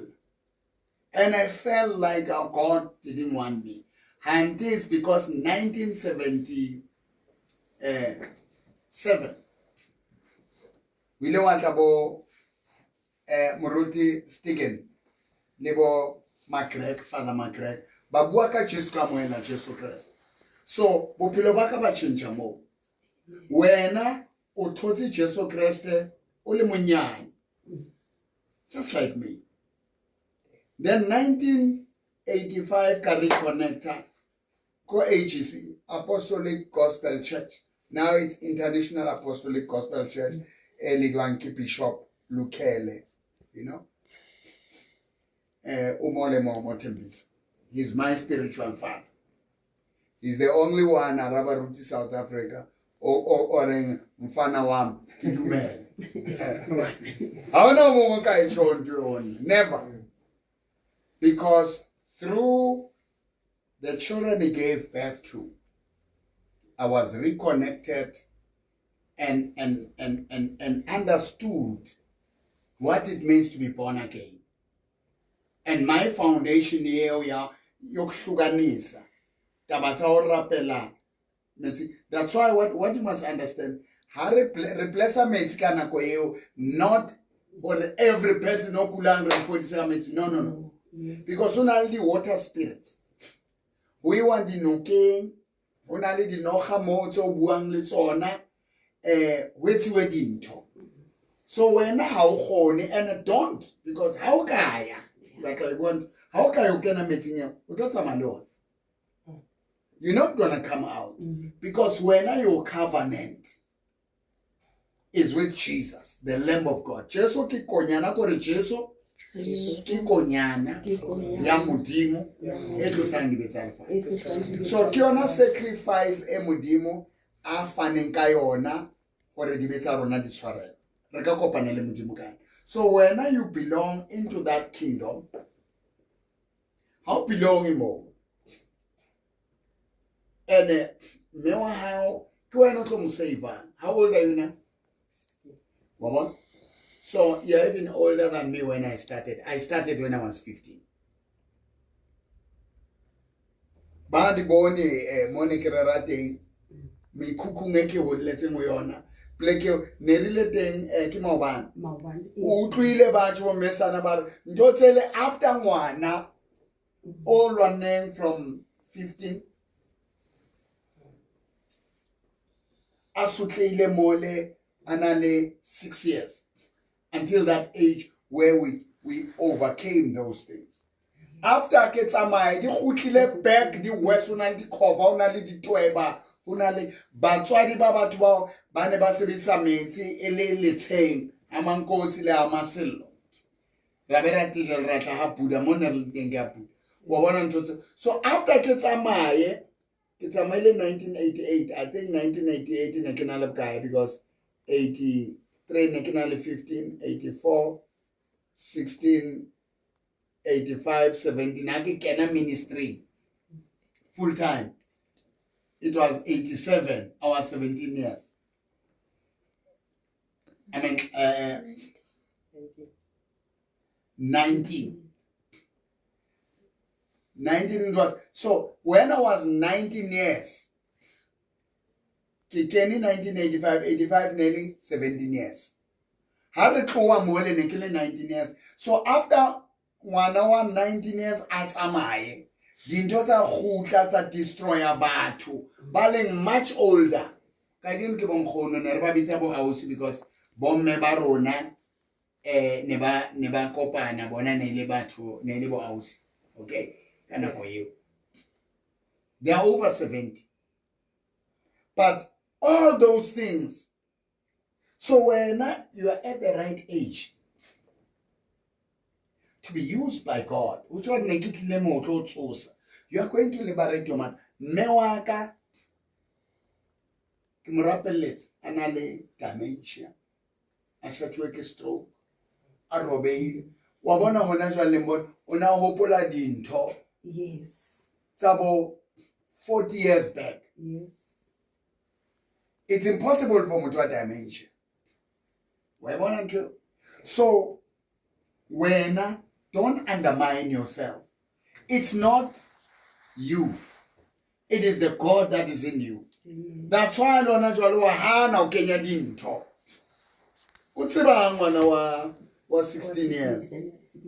and I felt like God didn't want me and this because 1977 we le wa tla Moruti Stigen lebo Magreg Father Magreg ba bua ka Jesu ka moena Jesu Christ so bophelo ba ka ba tšhentšha mo wena o thotse Jesu Christ o le monyane just like me then 1985 ka reconnecta ko AGC Apostolic Gospel Church now it's International Apostolic Gospel Church eligwanki Bishop Lukele you know Umole Mothembisa he's my spiritual father he's the only one Araba Ruti South Africa or in mfana wam Dumele hawona mo ka itshonto never because through the children he gave birth to I was reconnected and understood what it means to be born again. And my foundation here yokuhlukanisa taba tsa ho rapela that's why what you must understand ha replace metsi ka nako eo not for every person o kula 147 metsi no because una le water spirits we want di nokeng una le di noga mo tso buang le tsona wetsiwe dintho so when how khone and don't because how kaya like I want how kaya ukena meeting ya utotsa malona you're not going to come out because when your covenant is with Jesus the Lamb of God Jesu ki konyana kore Jesu ki konyana ya modimo e tlosangi betsalfa so ke yona sacrifice e modimo a faneng ka yona gore di betsa rona di tshwarela re ka kopana le modimo kae so when you belong into that kingdom how belong mo and mewa how ke wena tlo mo save how old are you now 16 Wabon? So you're even older than me when I started when I was 15 ba di bone mone ke rateng me kukunge ke hodletse mo yona pleke ne rile teng ke maobane o tlwile batho bo mesana ba njotsele after ngwana all one name from 15 asutleile mole anale 6 years until that age where we overcame those things after ke tsamaya di khutlile back di west una le di cover una le di tweba una le batswadi ba batho ba bane ba sebetsa metsi ele letsheng amankosi le amasello ra bera tijel ra tla ha pula mona le teng ya pula wa bona ntotse so after ke tsamaile 1988 I think 1988 ne ke na le kae because 83 ne ke na le 15 84 16 85 17 I kena ministry full time it was 87 I was 17 years I mean 19 it was so when I was 19 years Kikeni 1985 85 nearly 17 years ha re tloa mo le ne ke le 19 years. So after ngwana wa 19 years a tsamaye, dintho tsa khutla tsa destroyer batho ba leng much older. Ka dintho ke bonkgono ne re ba bitsa bo ausi because bomme ba rona ne ba kopana bona ne le batho ne le bo ausi. Okay, kana go eo. They are over 70. But all those things, so when you are at the right age to be used by God, you are going to liberate your man. Mewaka kimrapelets anale dementia. Ashatwe ke stroke. A robehile. Wa bona hona jwale mbona ona hopola dintho. Yes. Tsabo 40 years back. Yes. It's impossible for motho wa dementia. So when don't undermine yourself. It's not you. It is the God that is in you. That's why lona jwalo wa hana o kenya dintho. O tseba ngwana wa 16 years.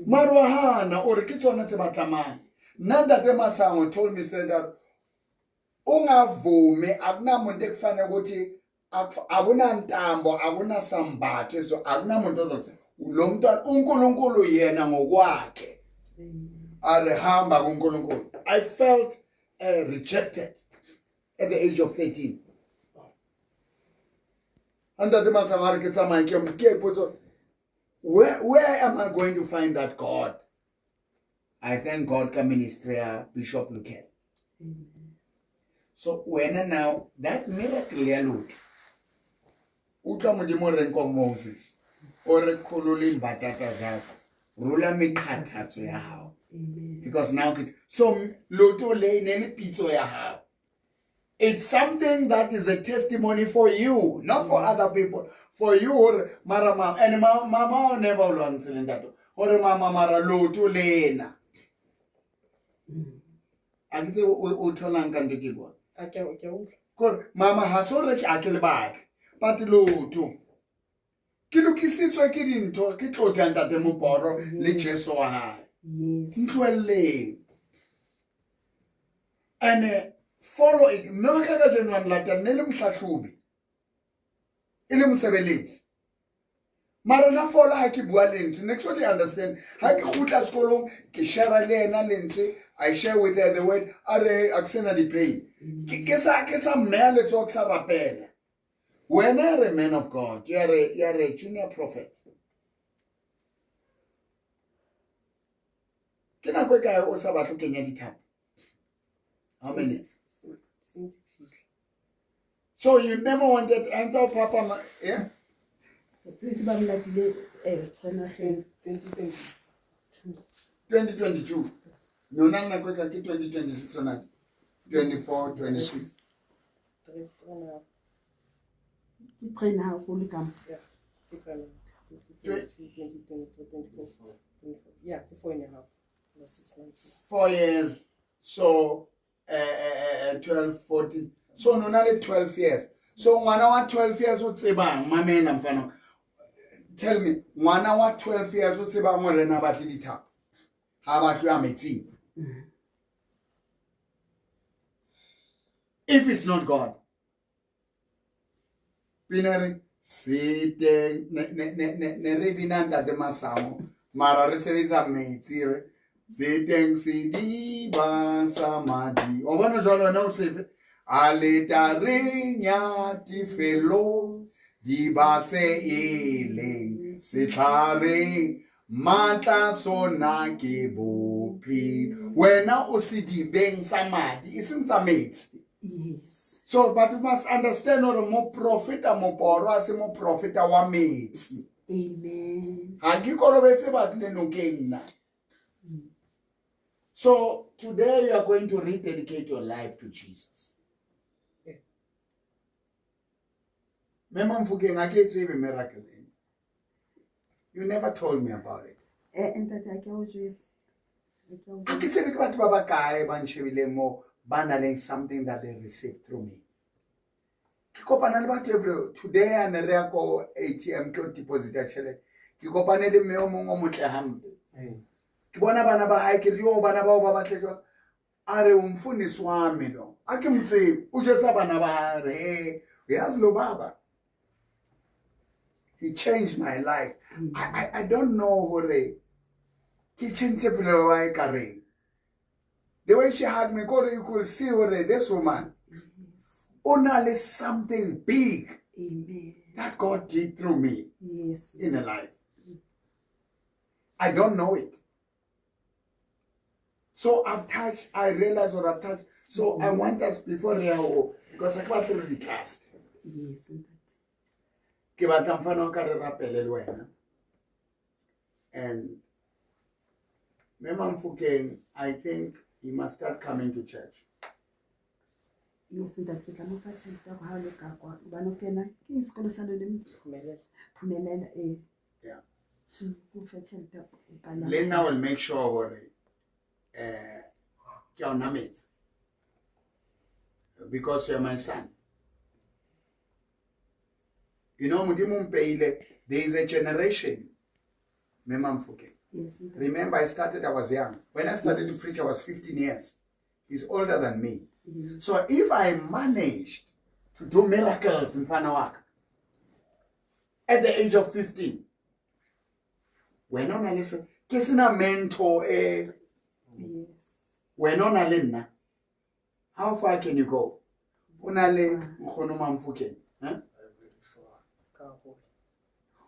Marwa hana o re ke tsona tse batlamang. Nanda te Masango told me straight out, ungavumi akunamuntu ekufanele ukuthi akunantambo akunasambatho so akunamuntu ozokuthi lo mntwana uNkulunkulu yena ngokwakhe arihamba kuNkulunkulu. I felt rejected at the age of 13. And that Masango ke tsamaya ke potso, where am I going to find that God? I thank God ka ministry ya Bishop Lukel. So when now that miracle ya Lord utla modimo re nko Moses o re khulula imbatata zakho rula mikhathatso ya hao because now so loto le ne le pitso ya hao. It's something that is a testimony for you, not for other people. For you or mama and mama never learn that or mama mara loto lena. Akitse o tholang ka ntwe ke bua kore mama ha so re ke akele batho but loto ke lokisitswe ke dintho ke tlotsa ntate moporo le Jesu wa hae ntwelle and follow it. No ka ka jenwa lata ne le mhlahlobi ile msebeletsi mara na follow ha ke bua lentswe next what you understand ha ke khutla sekolong ke share le ena lentswe I share with her the word are aksena di pain ke sa mmea le tsok sa rapela. When you're a man of God, you are a junior prophet. Kena kwe ka o sa batlo kenya dithapo. How many? So you never wanted answer papa yeah? It's about 2022. No na kwe ka ke 2026 ona 24 26. Train how fully come. Yeah, 4.5. 6 months. 4 years. So 12, 14. So no na 12 years. So ngwana wa 12 years o tsebang mamela mfana. Tell me, ngwana wa 12 years o tsebang gore na batli dithapo. Ha batho ya metsing. If it's not God. Binary sitting ne revinanta de Masamo mara re sebetsa metsi re siteng sidi ba samadi o bona jalo na o sebe aleta renya tifelo di ba se ile setlare matla sona ke bopi wena o se di beng samadi isentsa metsi. Yes. So, but you must understand or more prophet and more power as more prophet wa metsi. Amen. So today you are going to rededicate your life to Jesus. Mema mfukeng ake tsebe miracle. You never told me about it. And that I can just Ake tsebe ke batho ba ba kae ba nshebile mo ba na le something that they received through me. ke kopana le batho every today ane re ya ko ATM ke o deposita tšhelete ke kopane le mme o mongwe o motle hampe ke bona bana ba hae ke re yo bana bao ba batle jwang a re umfundisi wami lo a ke mtsebe o jetsa bana ba re uyazi lo baba he changed my life. I don't know hore ke change bophelo ba ka re the way she hugged me you could see hore this woman only something big that God did through me in a life. I don't know it. So I've touched, I realize what I've touched. So I want us before they are because I can't through the cast. Yes. Ke batla mfana ka re rapele le wena. And Mema Mfukeng, I think he must start coming to church. Yes, that ke tla mo fa tšhelete go ha le ka kwa ba no kena ke sekolo sa le phumelela Yeah. Go fa tšhelete o pala. Lena will make sure hore ke a nametse because you are my son. You know, Modimo Mpeile, there is a generation. Mema Mfukeng. Yes. Remember, I was young. When I started to preach, I was 15 years. He's older than me. So if I managed to do miracles in Fanawak at the age of 15, when on a listen, kissing a mentor, Yes. when on a lina, how far can you go? Unale Mkhonoma Mfukeng.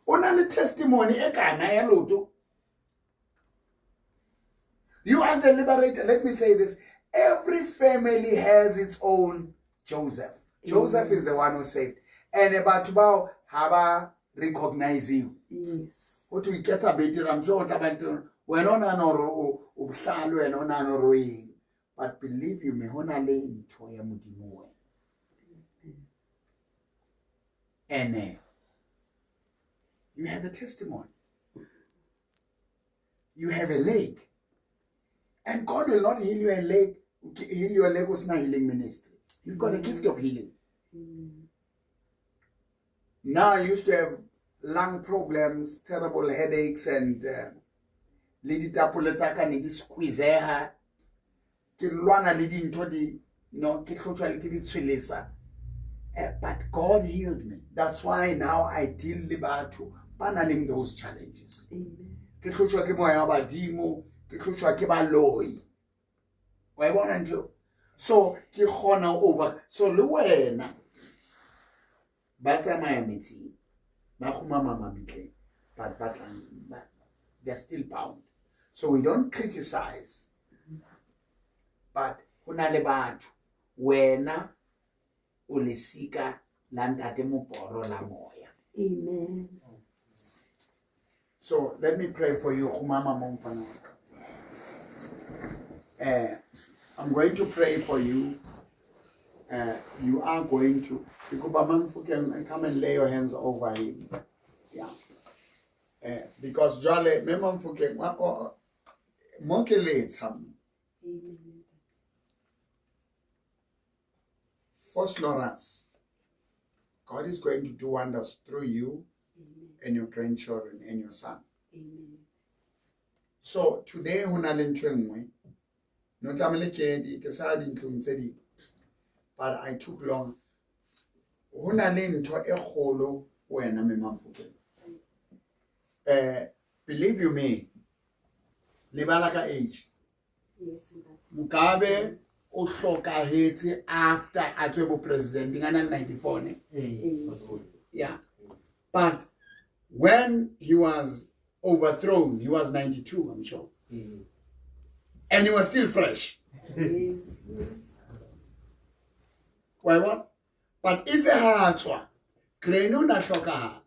Unale testimony ekana ya loto. You are the liberator. Let me say this. Every family has its own Joseph. Joseph is the one who saved. And about Batubao haba recognize you. Yes. What we get a bit, I'm sure what about when on an or Ubsalo and on an oroing. But believe you, Mehona Lane Toya Mudimo. And you have a testimony. You have a leg. And God will not heal your leg was not healing ministry. You've got a gift of healing. Now I used to have lung problems, terrible headaches, and lady tapoletaka nidi squeeze her. Kilwana lidi intodi, but God healed me. That's why now I deal libatu banaling those challenges. Amen. So ke khona over so le wena ba tsamaya metsi ba khuma mama bitleng but they're still bound. So we don't criticize, but hona le batho wena o le sika la ntate moporo la moya. Amen. So let me pray for you, Khumama Momfana. I'm going to pray for you. You are going to come and lay your hands over him. Yeah. Because Jale, Memon Fuke, Mokele Tam. First Lawrence, God is going to do wonders through you and your grandchildren and your son. Amen. So today, but I took long. Believe you me, Libalaka age. Yes, Mugabe Oshokaheti after Atwebo president in 1994. Yeah. But when he was overthrown, he was 92, I'm sure. And he was still fresh. Yes, yes. Why what? But it's a hard one. Krenu na shokaha.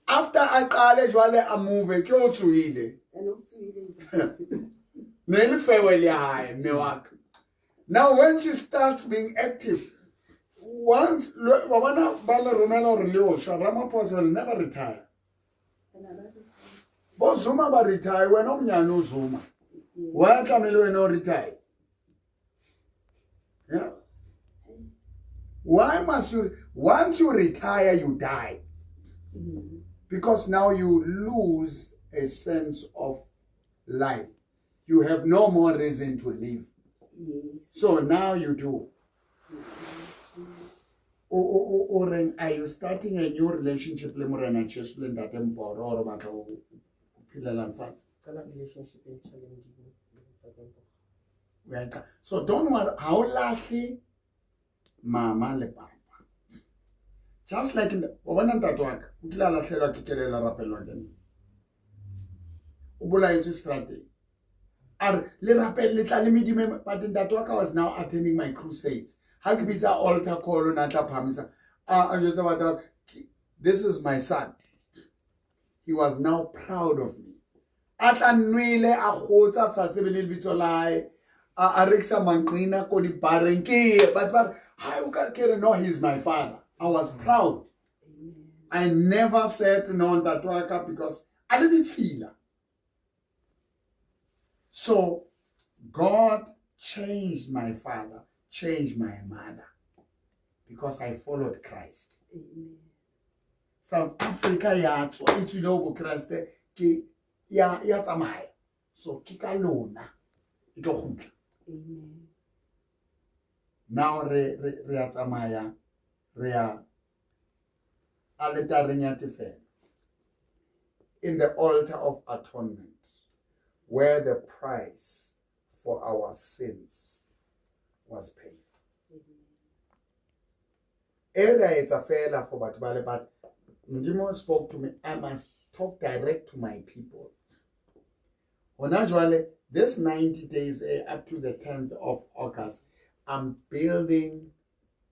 After I college while I move, kyo to hile. Neli farewell high, mewak. Now when she starts being active, once Wana Bala Romano Rio, Ramaphosa will never retire. But Zuma ba retire when no Zuma. Why Camilo no retire? Yeah. Why must you, once you retire, you die? Because now you lose a sense of life. You have no more reason to live. So now you do. Or are you starting a new relationship le morena Jesu le ntate Mporo or batla go philela fatshe? Relationship and challenging. So don't worry, ha o lahle mama le papa. Just like in the bona ntate wa ka o kile a lahlelwa ke kelela rapelwa ke nna. O bolaetse strategy. Are le rapel le tla le medime, but ntate wa ka was now attending my crusades. Ha ke bitsa altar call na tla phamisa. Just about this is my son. He was now proud of me. Atla nwele a khotsa sa tsebe le lebitso lae. A rekisa manqina ko di bareng ke but how can no, he's my father. I was proud. I never said no ntate wa ka because I didn't feel. So God changed my father, changed my mother, because I followed Christ. South Africa ya so it's you know Christ ke ya tsamaya. So ke ka lona e tlo khutla. Now re ya tsamaya re ya altareng ya tefelo, in the altar of atonement, where the price for our sins was paid. It's a fair for but Ndimo spoke to me. I must talk direct to my people. This 90 days up to the 10th of August, I'm building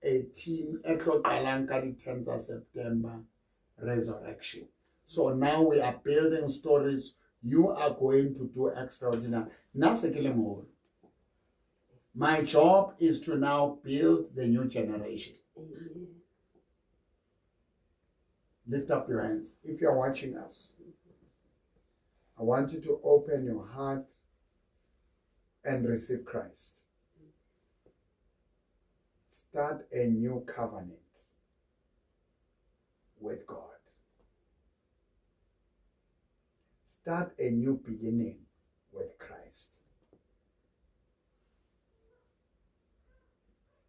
a team at Kalanka, the 10th of September resurrection. So now we are building stories. You are going to do extraordinary. My job is to now build the new generation. Lift up your hands. If you're watching us, I want you to open your heart and receive Christ. Start a new covenant with God. Start a new beginning with Christ.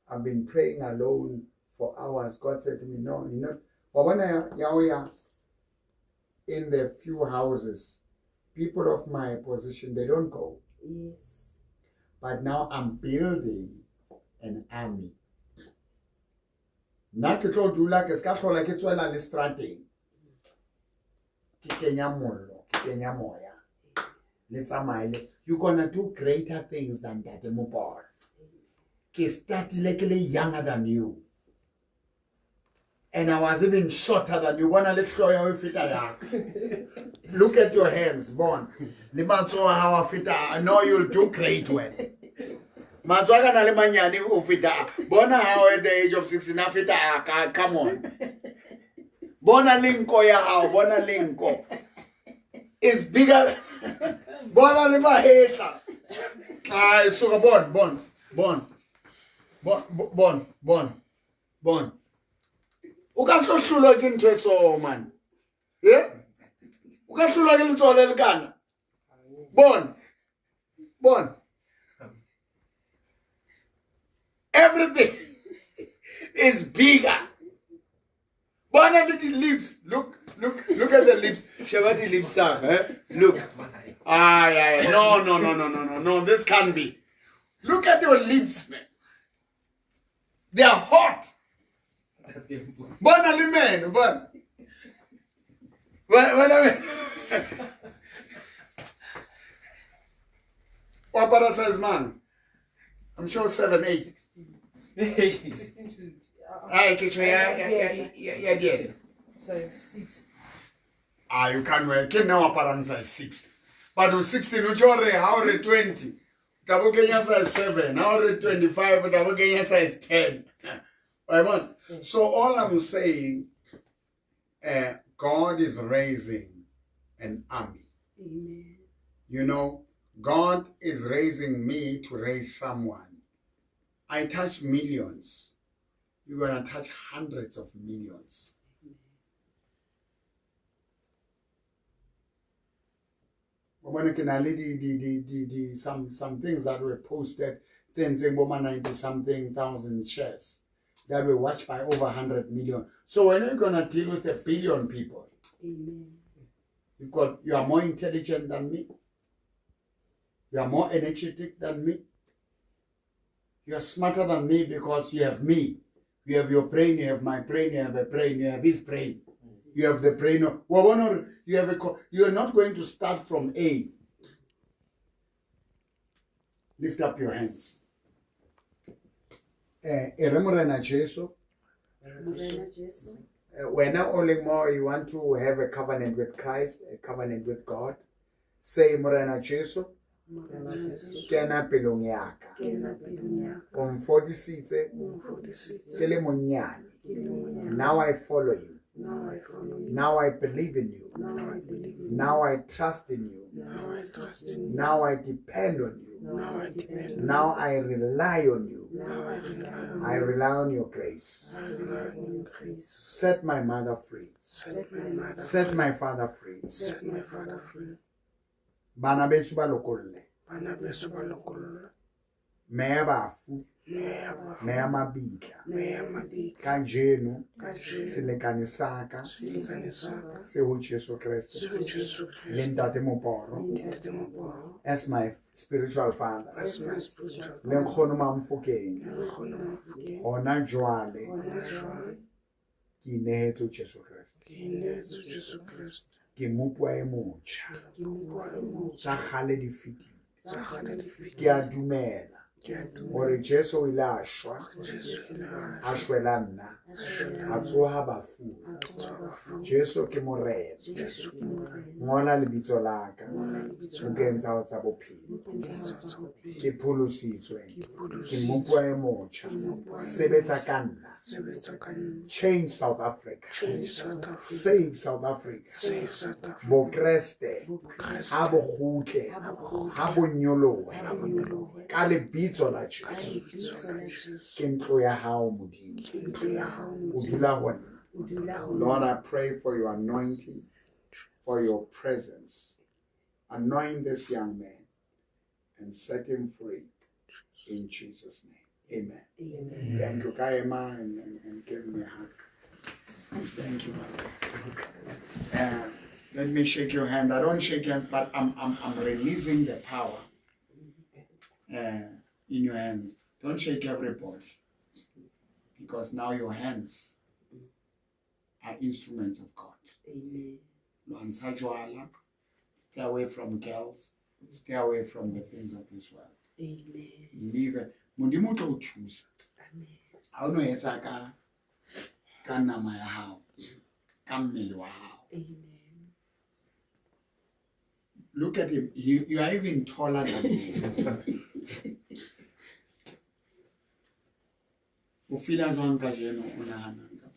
I've been praying alone for hours. God said to me, no, you know, in the few houses, people of my position, they don't go. Yes. But now I'm building an army. Na ke tlo dula ke ska hlola ke tswela le strateng. Ke kenya mollo, ke kenya moya. Le tsamaile. You're gonna do greater things than that, Mupor. Ke startile ke le younger than you. And I was even shorter than you. Wanna let hloya o feta ya. Look at your hands, Bon. Le matso how I feta. I know you'll do great work. Matsoaka na le manyane o feta. Bona how at the age of 16 na feta come on. Bona linko ya how, bona linko. It's bigger. Bona le mahetla. So Bon. O ka se hlolwa ke ntwe so man. Yeah? O ka hlolwa ke letsole le kana. Bon. Everything is bigger. Bona little lips. Look at the lips. Sheva the lips are, Look. Yeah. No. This can't be. Look at your lips, man. They are hot. Bona le man, bon. What para size man? I'm sure 7, 8. 16 to... Yeah. Size 6. You can wear. Can now para size 6. But on 16, you already how 20. Double Kenya size 7. How 25. Double Kenya size 10. So all I'm saying, God is raising an army. Amen. You know, God is raising me to raise someone. I touch millions. you're going to touch hundreds of millions. Some things that were posted, 90-something thousand shares that were watched by over 100 million. So when you're going to deal with 1 billion people, Amen. you are more intelligent than me. You are more energetic than me. You are smarter than me because you have me. You have your brain, you have my brain, you have a brain, you have his brain. You have the brain of, you are not going to start from A. Lift up your hands. Morena Jesu. When now only more you want to have a covenant with Christ, a covenant with God, say Morena Jesu. Kena pelong yaka. Umfodisitse. Kele monyane. Now I follow you. Now I believe in you. Now I trust in you. Now I depend on you. Now I rely on you. I rely on your grace. Set my mother free. Set my father free. Bana besu ba lokolle. Meya bafu. Meya mabitla. Kanjenu. Selekane saka. Seho Jesu Christ. Lentate moporo. As my spiritual father. Lenkgono mamfokeng. Hona jwale. Ke inehetse Jesu Christ. Ke mopwa e motjha. Tsa kgale di fetile. Ke a dumela gore Jesu o ile a shwa, a shwela nna, a tsoha bafung. Jesu ke morena. Ngola lebitso la ka bukeng tsa tsa bophelo. Ke pholositswe ke mopwa e motjha. Sebetsa ka nna. Change South Africa. Save South Africa. Bo Kreste ha bo kgutle, ha bo nyolohe ka lebitso la Jesu. Ke ntlo ya hao Modimo. O dula hona. Lord, I pray for your anointing, for your presence. Anoint this young man and set him free in Jesus' name. Amen. Amen. Thank you, Kaima, and give me a hug. Thank you, brother. Let me shake your hand. I don't shake hands, but I'm releasing the power in your hands. Don't shake everybody, because now your hands are instruments of God. Amen. Stay away from girls. Stay away from the things of this world. Amen. Leave it. Modimo tlo thusa. Ha o no etsa ka nama ya hao, ka mmele wa hao. Amen. Look at him. You are even taller than me. O feel jwang ka jeno o nahanang ka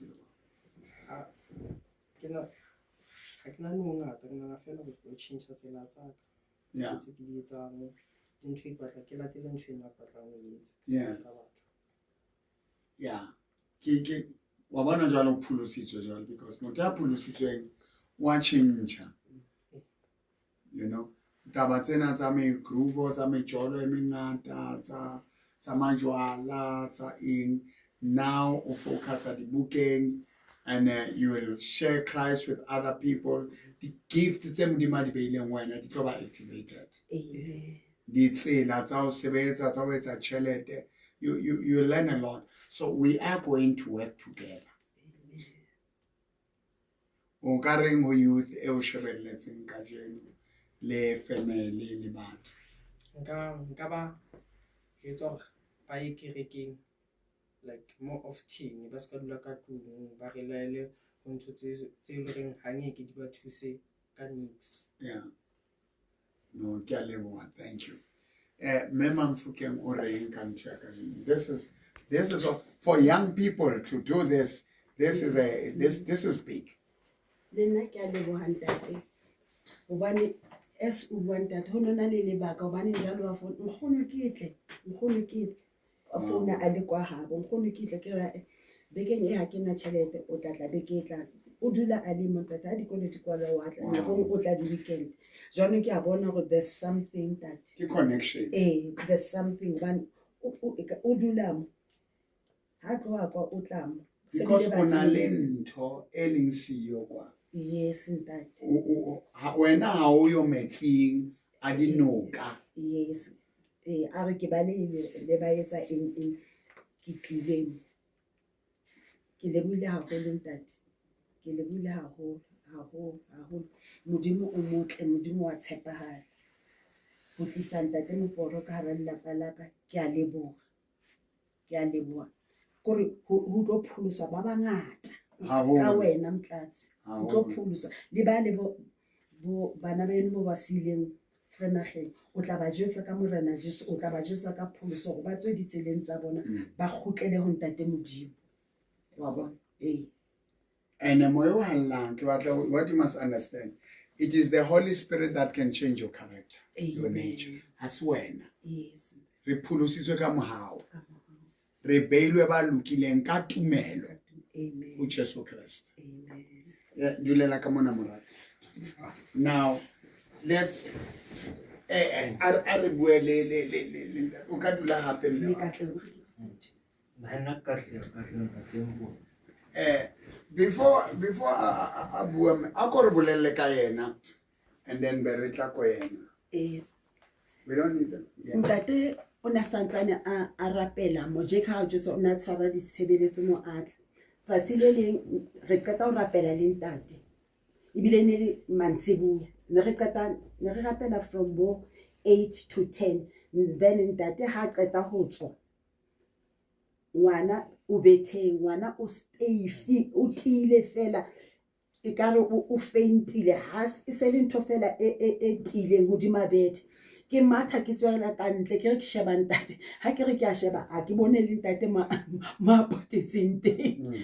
pelo? Ha ke nahane ho ngata, ke nahana feela hore o change tsela tsa ka. Yeah. Tse ke di etsang, ntho e batla ke latele ntho e nna batlang ho e etsa. Yes. Ka batho. Yeah. Ke wa bona jwalo o pholositswe jwalo, because motho ya pholositsweng wa change. You know, taba tsena tsa me groove tsa me jolo e mengata tsa majwala tsa eng. Now o focus at the booking, and you will share Christ with other people. The gifts tse Modimo di beileng wena di tlo ba activated. Amen. Di tsela tsa o sebetsa tsa o etsa tšhelete. You learn a lot. So we are going to work together. O ka reng ho youth e o shebelletseng ka jeno le family le batho. Nka ba jwetsa hore ba ye kerekeng, like more often, ba ska dula ka tlung, ba relaele ho ntho tse leng hanyeke di ba thuse ka nix. Yeah. No, ke a leboha. Thank you. Mema Mfokeng o reng ka ntho ya ka jeno. This is for young people to do this. This is big. Le nna ke a leboha ntate. Hobane as o bua ntate ho nona le lebaka hobane jalo wa phone nkgono ke tle a founa a le kwa habo nkgono ke tle ke ra bekeng e ha ke na tjhelete o tla beke e tlang o dula a le mo ntate ha dikolo di kwala wa tla nakong o tla di-weekend jwanong ke a bona gore there's something that Ke connection. there's something hobane o dula mo ha tloha kwa o tla mo Because o na le ntho e leng siyo kwa. yes ntate Wena ha o yo metsing a dinoka. yes a re ke ba le ba etsa eng ke tlileng ke lebohile haholo ntate ke lebohile haholo modimo o motle modimo wa tshepahala ho tlisa ntate Moporo ka hara lelapa la ka ke a leboha kore ho tlo pholoswa ba bangata ka wena Mtlatsi ho tlo pholoswa le ba le bo bana ba eno bo ba sileng Frenageng o tla ba jwetsa ka Morena Jesu o tla ba jwetsa ka pholoso gore ba tswe ditseleng tsa bona ba kgutlele ho ntate Modimo wa bona And what you must understand, it is the Holy Spirit that can change your character, your nature. As wena. yes Re pholositswe ka mohau. Re beilwe ba lokileng ka tumelo. amen Ho Jesu Kriste. amen Dulela ka mona morata. Now, let's a re bue le o ka dula hape mme wa. Before a bua a ko re bolelle ka yena and then be re tla ko yena. We don't need them. Yeah. ntate o na santsane a rapela moje ka o tso o na tshwara ditshebeletso mo atla tsatsi le leng re qeta ho rapela le ntate ibile ne le mantsibuya ne re rapela from bo 8 to 10 then ntate ha qeta ho tswa ngwana o betheng ngwana o stay o tile fela e ka re o faintile ha e se le ntho fela e tileng hodima bethe ke matha ke tswela ka ntle ke re ke sheba ntate ha ke re ke a sheba a ke bone le ntate ma potetseng teng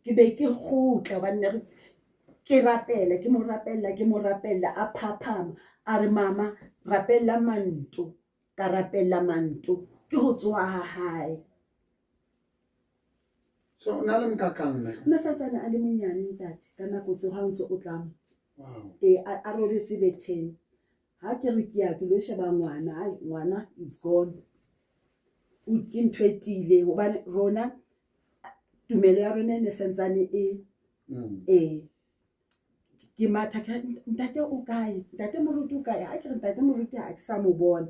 ke be ke khutla ba nne ke mo rapella a phaphama a re mama rapella manto ka rapella manto ke ho tswa ha hae. So na le mkakang ne. Na satsana a le monyane ntate ka nako tse ha ntse o tla mo. Wow. A robetse betheng. Ha ke re ke ya ke lo sheba ngwana is gone. O ke ntho e tile hobane rona tumelo ya rona ne sentsane ke matha ka ntate o kae ntate moruti o kae ha ke re ntate moruti ha ke sa mo bona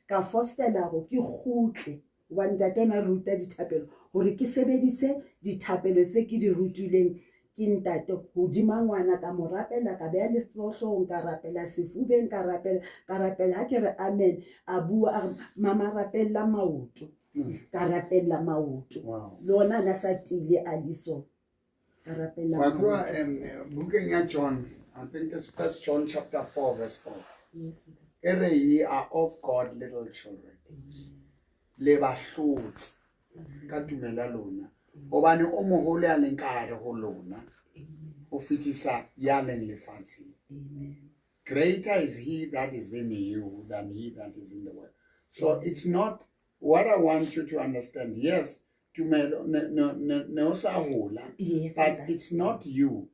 ka fostela go ke khutle wa ntate ona ruta dithapelo hore ke sebedise dithapelo tse ke di rutileng ke ntate hodima ngwana ka mo rapela ka beya le hlohlong ka rapela sefubeng ka rapela ha ke re amen a bua mama rapella maoto ka rapella maoto lona na sa tile a liso ka rapella maoto. Booking at John, I think it's 1 John chapter 4 verse 4. yes Ye are of God little children. Le bahlotsi ka tumela lona hobane o moholo a leng ka hare ho lona o fitisa ya leng lefatsheng. Greater is he that is in you than he that is in the world. So it's not what I want you to understand. Yes, tumelo ne sa hola, but it's not you.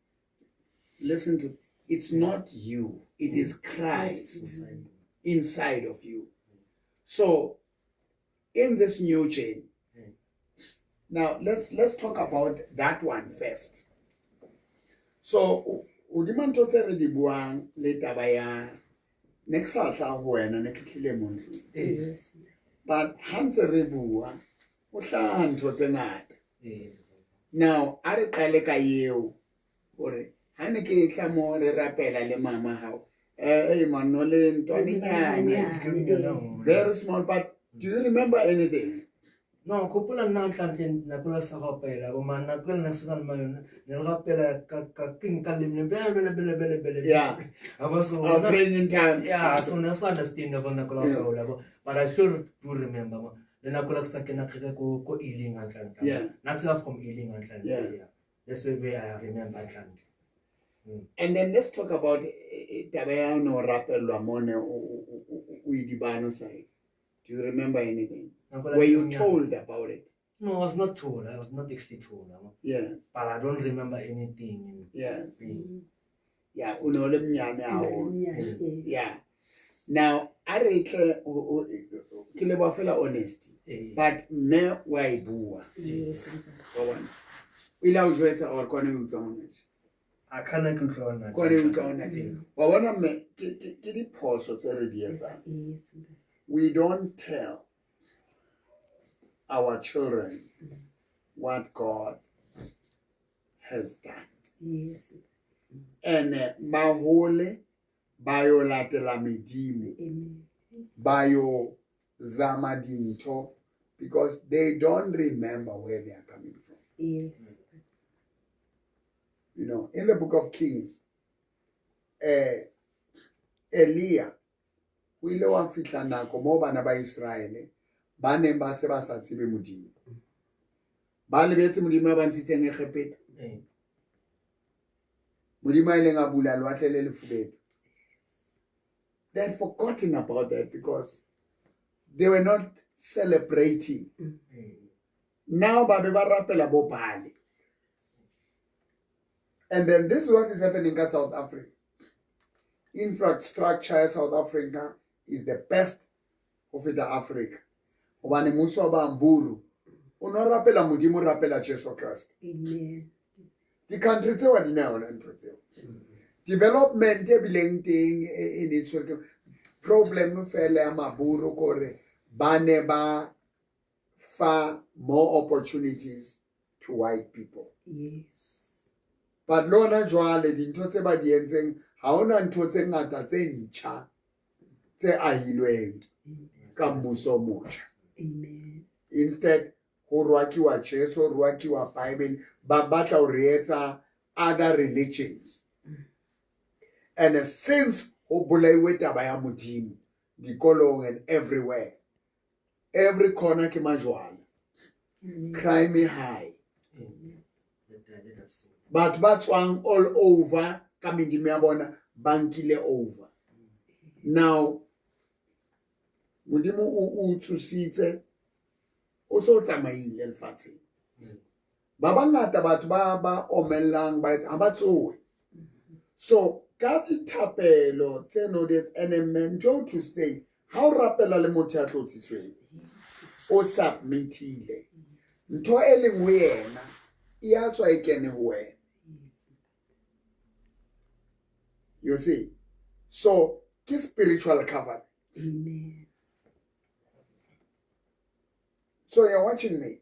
Listen to it's not you. It is Christ inside of you. So in this new chain, now let's talk about that one first. So udimanto tse di buang le taba ya next tla ho wena ne ke tlile mo ntlo. yes But hantse re bua o tla ntho tse ngata. Now a re qale ka yeo hore ha ne ke tla mo re rapela le mama hao manole ntwane nyane very small, but do you remember anything? No, kupula na tlantle na kula sa rapela bo mana kula na sa mayona ne rapela ka king kalim ne bele Yeah, abaso praying in tongues. yeah, so na sa understand about na kula sa ola bo, but I still do remember mo le na kula sa ke na ko Ealing Atlanta. Yeah, Not from Ealing Atlanta. Yeah. Yeah, that's where I remember Atlanta. and then let's talk about taba ya no rapelwa mone o idibano sai. Do you remember anything? Were you told about it? No, I was not tall. I was not actually tall. Yes. But I don't remember anything. Yes. Mm. Yeah, unole mnyane haholo. Yeah. Yeah. Now, I reckon ke leboha fela honesty. But me wa e bua. Yes. Wa bona. O ile o jwetsa or kone o utlwa hona. I can't control that. Kone o utlwa hona. Wa bona me ke diphoso tse re di etsang. Yes. We don't tell our children what God has done. Yes. And bahole bayo latela medimo Amen. bayo zama dintho because they don't remember where they are coming from. Yes. You know, in the book of Kings, Elia o ile wa fihla nako mo bana ba Israele ba neng ba se ba sa tsebe modimo ba lebetse modimo ba ntshitseng egepeta modimo ile nga bula lwatle le lefubedu. They had forgotten about that because they were not celebrating. Now ba be ba rapela bo Bali. And then this is what is happening in South Africa. Infrastructure South Africa is the best of the Africa. Obane muso ba mburu. Uno rapela modimo rapela Jesus Christ. Amen. The country tse wa dinao na ntho tseo. Development e bileng teng in its problem fela ya maburu kore ba ne ba fa more opportunities to white people. Yes. But lona jwale dintho tse ba di entseng ha ona ntho tse ngata tse ntjha tse ahilweng ka mmuso motjha. Amen. Instead ho rwakiwa Jesu rwakiwa Bible ba batla ho reetsa other religions. And since ho bolaiwe taba ya modimo dikolong and everywhere, every corner ke majwala, crime high, but ba tswang all over ka medimo ya bona ba nkile over. Now modimo o tshusitse o so tsamaile lefatsheng ba bangata batho ba omellang ba tsoe. So ka dithapelo tseno des element to say how rapela le motho ya tlotsitsweng o submitile ntho e leng ho yena e a tswa e kene ho wena. You see, so ke spiritual cover. Amen. So you're watching me.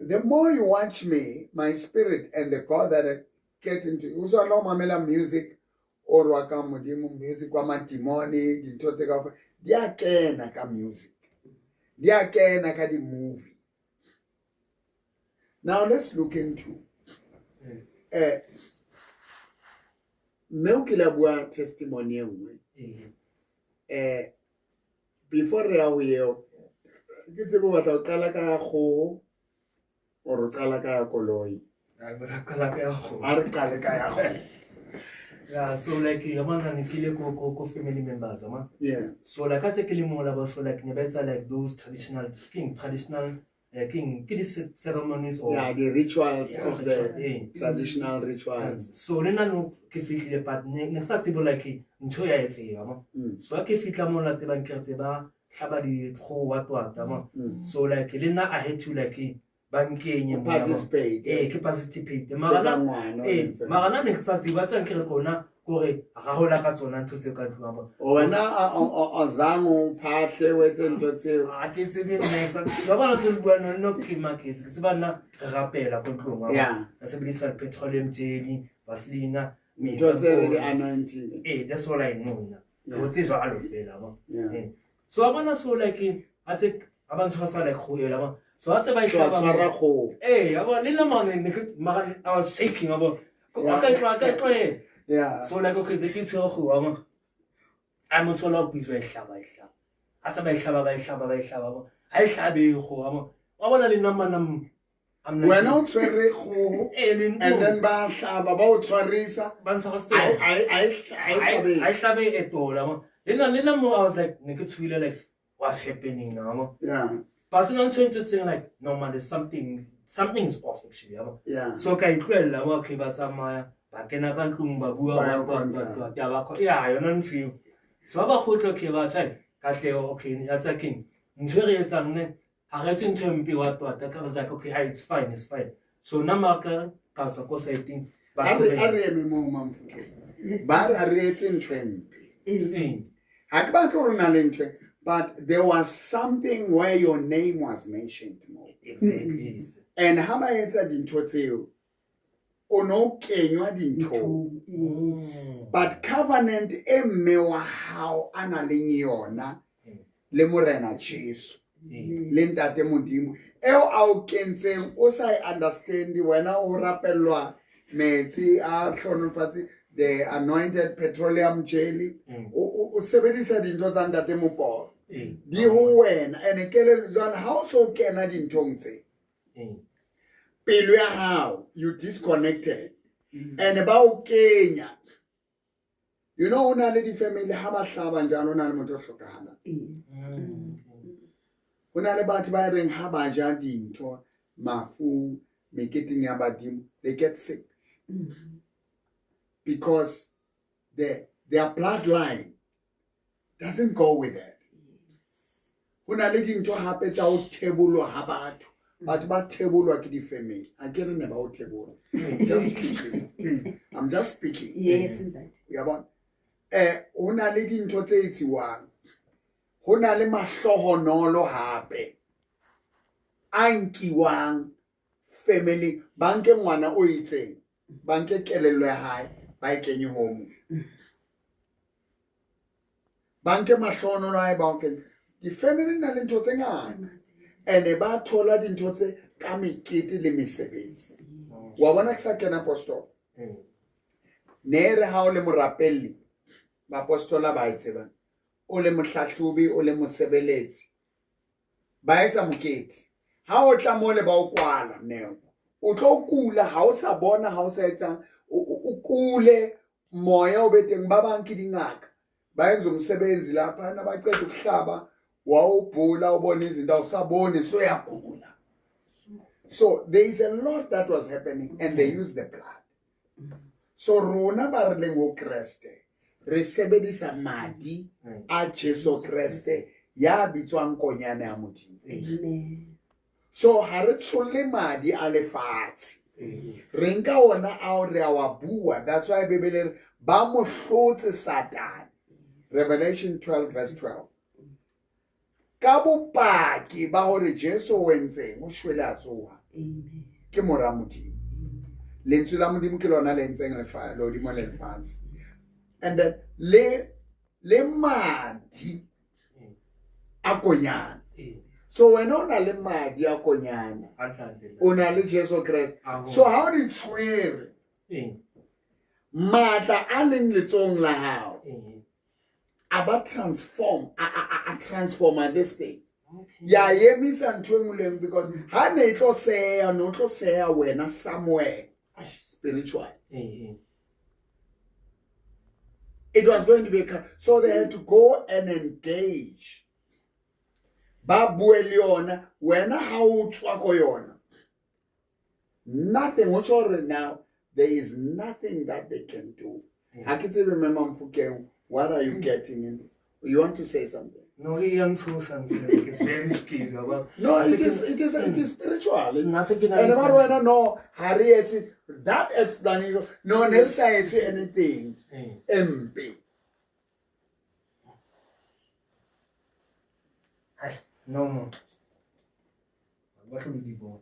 The more you watch me, my spirit and the God that I get into, you also know mamela music or wakamudimu music wa matimoni, di tote ka dia kena ka music. Dia kena ka di movie. Now let's look into Meukila bua testimony enngwe. Before re a ho yeo ke tsebo batla o qala ka go or o qala ka koloi. I qala ka go. A re qale ka ya go. Yeah, so like yamana nikile ko family members, ama. Yeah. So like I say kile mo la ba so like nebetsa like those traditional ceremonies or Yeah, the rituals yeah, of the traditional rituals. So lena no ke fitlile but ne sa tsebo like ntho ya etseng ama. So ke fitla mo la tsebang ke tseba hlaba di tro what ama. So like lena I had to like bankenye mo participate. Ke participate. Magana ne tsa tseba tsa nkere kona gore ga hola ka tsona ntho tse ka tlwa Wena ozango phahle wetse ntho tseo. a ke se be nna ba bana se bua no ke markets ke tseba nna rapela ko tlong Yeah. a se bilisa petroleum jelly vaseline me Ntho tse re anointing. that's all I know na go tswa alo fela ba Yeah. so abana so like a tse abantu ba sa like go ela ba so a tse ba Tshwara go. aba le la mane I was shaking aba ka tlo Yeah. so like okay ze ke tsho go ama I'm not sure please we hlaba a tsa ba hlaba ba a hlabe go ama wa bona le nna nam Wena o tshwere go and then ba hlaba ba o tshwarisa. ba ntse go se I hlabe etola ma le na mo I was like ne ke tshwile like what's happening now ma Yeah. But you know, saying like, no man, there's something is off actually. Yeah. So can you okay, but some bakena ka ntlong ba bua ba ya ba yeah, you know feel. So ba go okay ba tsai ka tleo okay ya tsa king. Ntse re etsa nne ha re tse ntse mpi wa tota ka was like okay, it's fine. So na maka ka sa ko setting ba Are me mo mamfuke. Ba re etse ntwempi. Ha ba ko rona le ntwe. But there was something where your name was mentioned more. Exactly. And how ba etsa dintho tseo? Ono kenywa dintho. But covenant e mme wa hao ana le yona le morena Jesu. Le ntate modimo. Eo a o kentseng o sa understand wena o rapellwa metsi a hlonofatse the anointed petroleum jelly. O sebedisa dintho tsa ntate moporo. Di ho wena ene kele jwana ha o so kena dinthong tse. Pelo ya hao you disconnected and ba o kenya. You know una le di family ha ba hlaba njalo una le motho hlokahala. Una le batho ba reng ha ba ja dintho mafu meketeng ya badimo they get sick because their bloodline doesn't go with that. Una le dintho hape tsa o thebolo ha batho. But ba thebolo ke di family. I get ne ba o thebolo. I'm just speaking. Yes, that. Ya bona. Una le dintho tse etsiwang. Hona le mahlohonolo hape. Ankiwang family banke ngwana o itseng. Banke kelelo ya hae ba e kenye home. Banke mahlohonolo hae ba o kenye. Di family na le ntho tse ngata. Ene ba thola dintho tse ka mekete le mesebetsi. Wa bona ke sa kena apostol. Ne re ha o le morapelli. Ba apostola ba itseba. O le mohlahlobi o le mosebeletsi. Ba etsa mokete. Ha o tla mo le ba o kwala neo. O tlo kula ha o sa bona ha o sa etsa o kule moya o beteng ba bang ke dingaka. Ba enza umsebenzi lapha na baqeda ukuhlaba. So there is a lot that was happening and they used the blood. So rona ba re leng o Kriste re sebedisa madi a Jesu Kriste ya bitswang konyana ya modimo. Amen. So ha re tshole madi a lefatshe. Re nka ona a re a wa bua. That's why Bibele ba mo hlotse Satan. Revelation 12 verse 12. Kabo paki ba hore Jesu o entseng o shwele a tsoha. Amen. Ke mora modimo. Lentswe la modimo ke lona le entseng le fa lo di mo le fatshe. And then le madi a konyana. So when ona le madi a konyana ona le Jesu Christ. So how did swear matla a leng letsong la hao about transform transformer this thing. Ya yemisa ntwenguleng because ha ne tlo seya no tlo seya wena somewhere spiritual. It was going to be so they had to go and engage. Ba bue le yona wena ha o tswa ko yona. Nothing which already now there is nothing that they can do. I can still remember Mfukeng. What are you getting in? You want to say something? No, he young something. It's very scary. No, it is spiritual. And I don't know Harriet that explanation. No, never say anything. MP. No more. What will be born?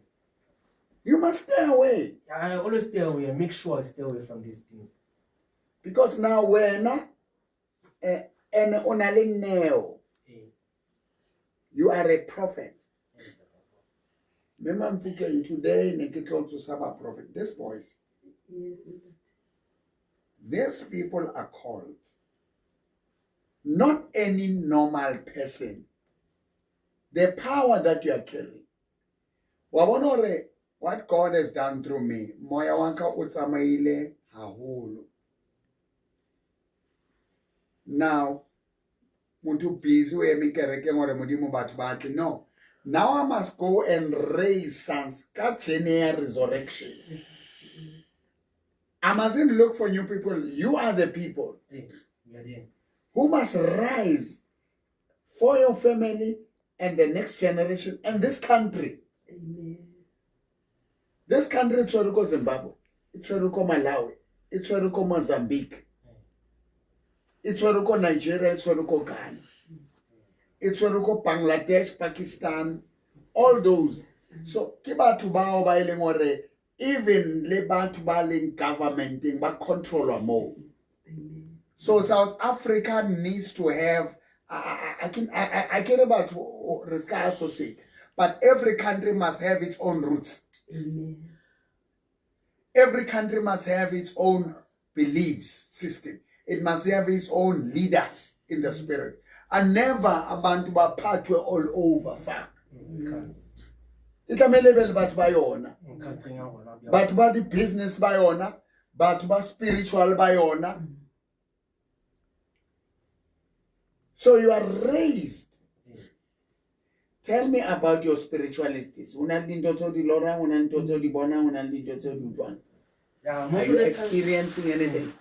You must stay away. I always stay away and make sure I stay away from these things. Because now we're not and onale neo. You are a prophet. Remember I'm thinking today Nekitlo to Saba prophet. This boys. Yes. These people are called. Not any normal person. The power that you are carrying. Wabonore what God has done through me. Moya wanka utsamaile haholo. Now, muntu busy we mi kereke ngore modimo batho ba tle no. Now I must go and raise sons. Kachenia resurrection. I mustn't look for new people. You are the people who must rise for your family and the next generation and this country. Amen. This country is where we go Zimbabwe. It's where we go Malawi. It's where we go Mozambique. It's where we go Nigeria. It's where we go Ghana. It's where we go Bangladesh, Pakistan, all those. So, kibatu bao ba ileng ore even le batho ba leng governmenting ba control more. So South Africa needs to have. I care about Riska Associate, but every country must have its own roots. Amen. Every country must have its own beliefs system. It must have its own leaders in the spirit. And never abantu baphathwe all over far. Ikamele bele batho ba yona. Batho ba di business ba yona, batho ba spiritual ba yona. So you are raised. Tell me about your spiritualities. Yeah, Are you experiencing anything?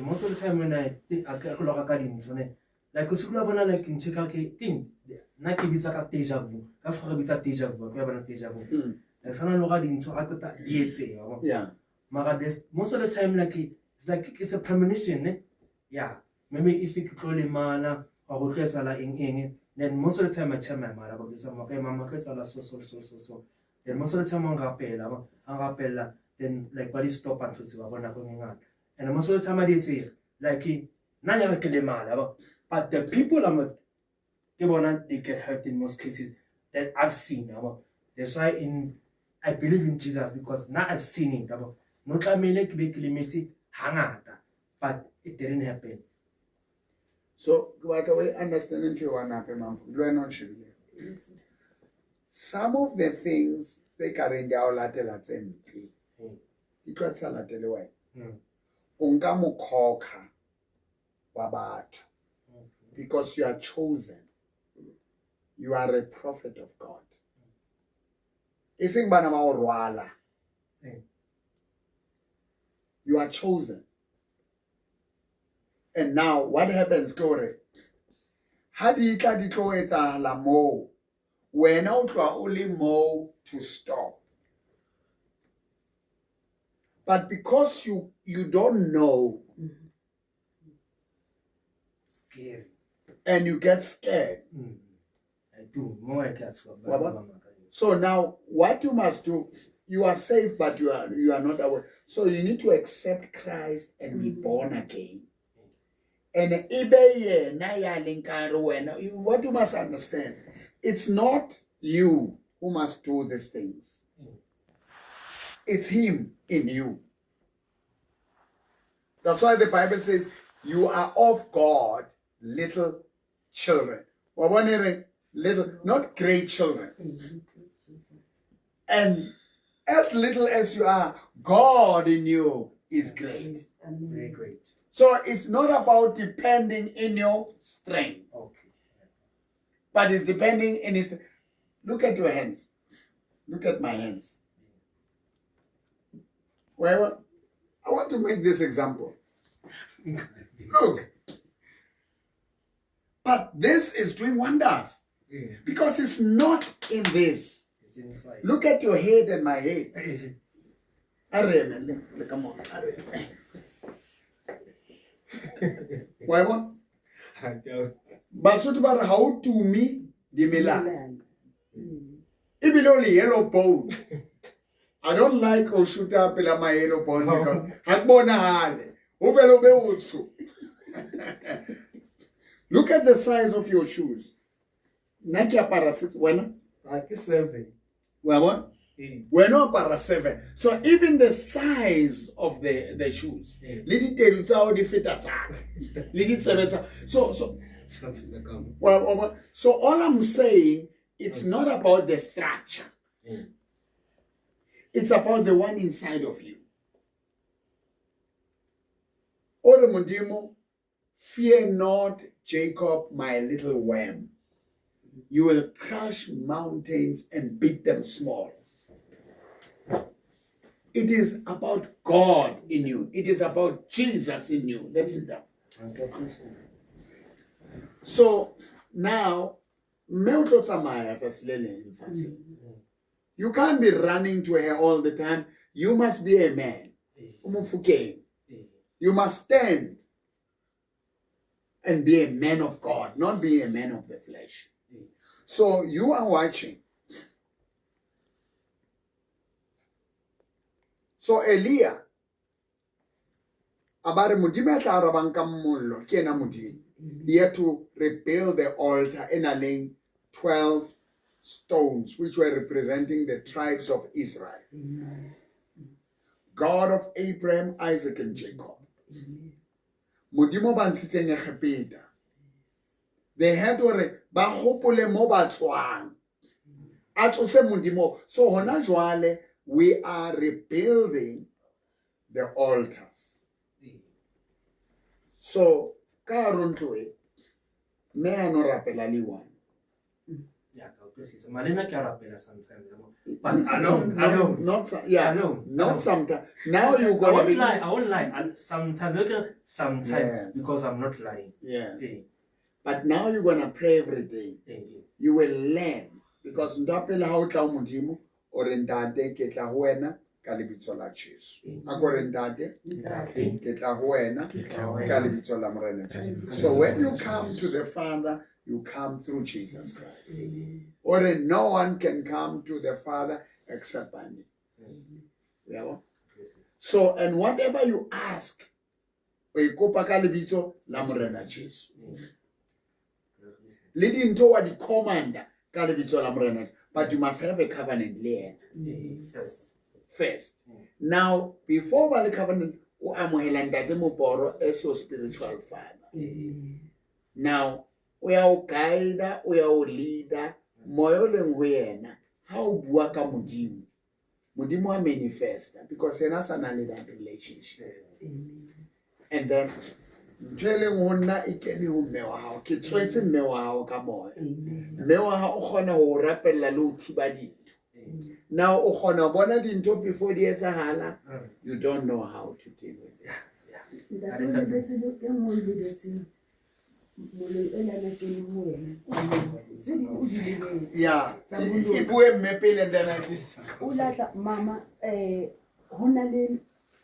Most of the time when I think I look at it, like usikula bona like ncheka ke ting na ke bitsa ka deja vu ka se go bitsa deja vu ka bona deja vu like sana loga dintho a tota di etse Yeah. mara most of the time like it's a premonition ne yeah maybe if it call mana or go tletsa la eng then most of the time I tell my mother about this okay mama tletsa la so then most of the time ang rapela then like body stop and tshotse ba bona go ngata and most of the time I did say like na ya ke le mala but the people they get hurt in most cases that I've seen. That's why I believe in Jesus because now I've seen it. But it didn't happen. So, by the way, understanding to one happen, some of the things they carry in their lateral assembly. It was a lateral way. Ungamukoka wabatu. Because you are chosen. You are a prophet of God. Ising banama orwala. You are chosen. And now what happens, Corey? Hadika diko eta la mo. When out only mo to stop. But because you don't know, Scary. And you get scared. I do. More I get So now what you must do, you are safe, but you are not aware. So you need to accept Christ and be born again. And what you must understand, it's not you who must do these things. It's Him in you. That's why the Bible says, you are of God, little children. Little, not great children. And as little as you are, God in you is great. Very great. So it's not about depending in your strength. Okay. But it's depending in His. Look at your hands. Look at my hands. Well, I want to make this example. Look. But this is doing wonders. Because it's not in this. It's inside. Look at your head and my head. Come on. Why one? Basutu bara how to me the Milan. Ibilo yellow bone. I don't like Oshuta pela my yellow bone because hakbona hale. Ubelo be utsu. Look at the size of your shoes. Nike para 6, when? Like 7. Well, what? We're not para 7. So even the size of the shoes. Little tell the fit attack. Little 7. So all I'm saying, it's not about the structure. It's about the one inside of you. Oremundimo, fear not, Jacob, my little worm. You will crush mountains and beat them small. It is about God in you. It is about Jesus in you. Let's sit down. So now, you can't be running to her all the time. You must be a man. You must stand and be a man of God, not be a man of the flesh. So you are watching. So Elia, he had to rebuild the altar and laying 12 stones, which were representing the tribes of Israel. God of Abraham, Isaac, and Jacob. They had to so we are rebuilding the altars. So currently, me ano rapela liwan. But alone. Not sometimes. Now you I gonna won't be. lie. And sometimes, Yes. because I'm not lying. Yeah. Eh, But now you're gonna pray every day. eh, You will learn because ndapela ha o tla o modimo o re ntate ke tla ho wena ka lebitso la Jesu. A ko re ntate ke tla ho wena ka lebitso la Morena Jesu. So when you come to the Father, you come through Jesus Christ. Or no one can come to the Father except by me. Yeah. So and whatever you ask, o ikopa ka lebitso la Morena Jesu. Leading toward the commander, but you must have a covenant there first. Now, before the covenant, you as your spiritual father. Now, we are guide, we are leader, how waka mudimu. Mudimu manifest because he has an that relationship. And then Jele wona ikeni ho mewa hao ke tswetse mewa hao ka moya mewa ha o khona ho rapella le ho thiba dintho now o khona bona dintho before di etsahala you don't know how to deal with it yeah ibue mmepele ndana tsa ulatla mama hona le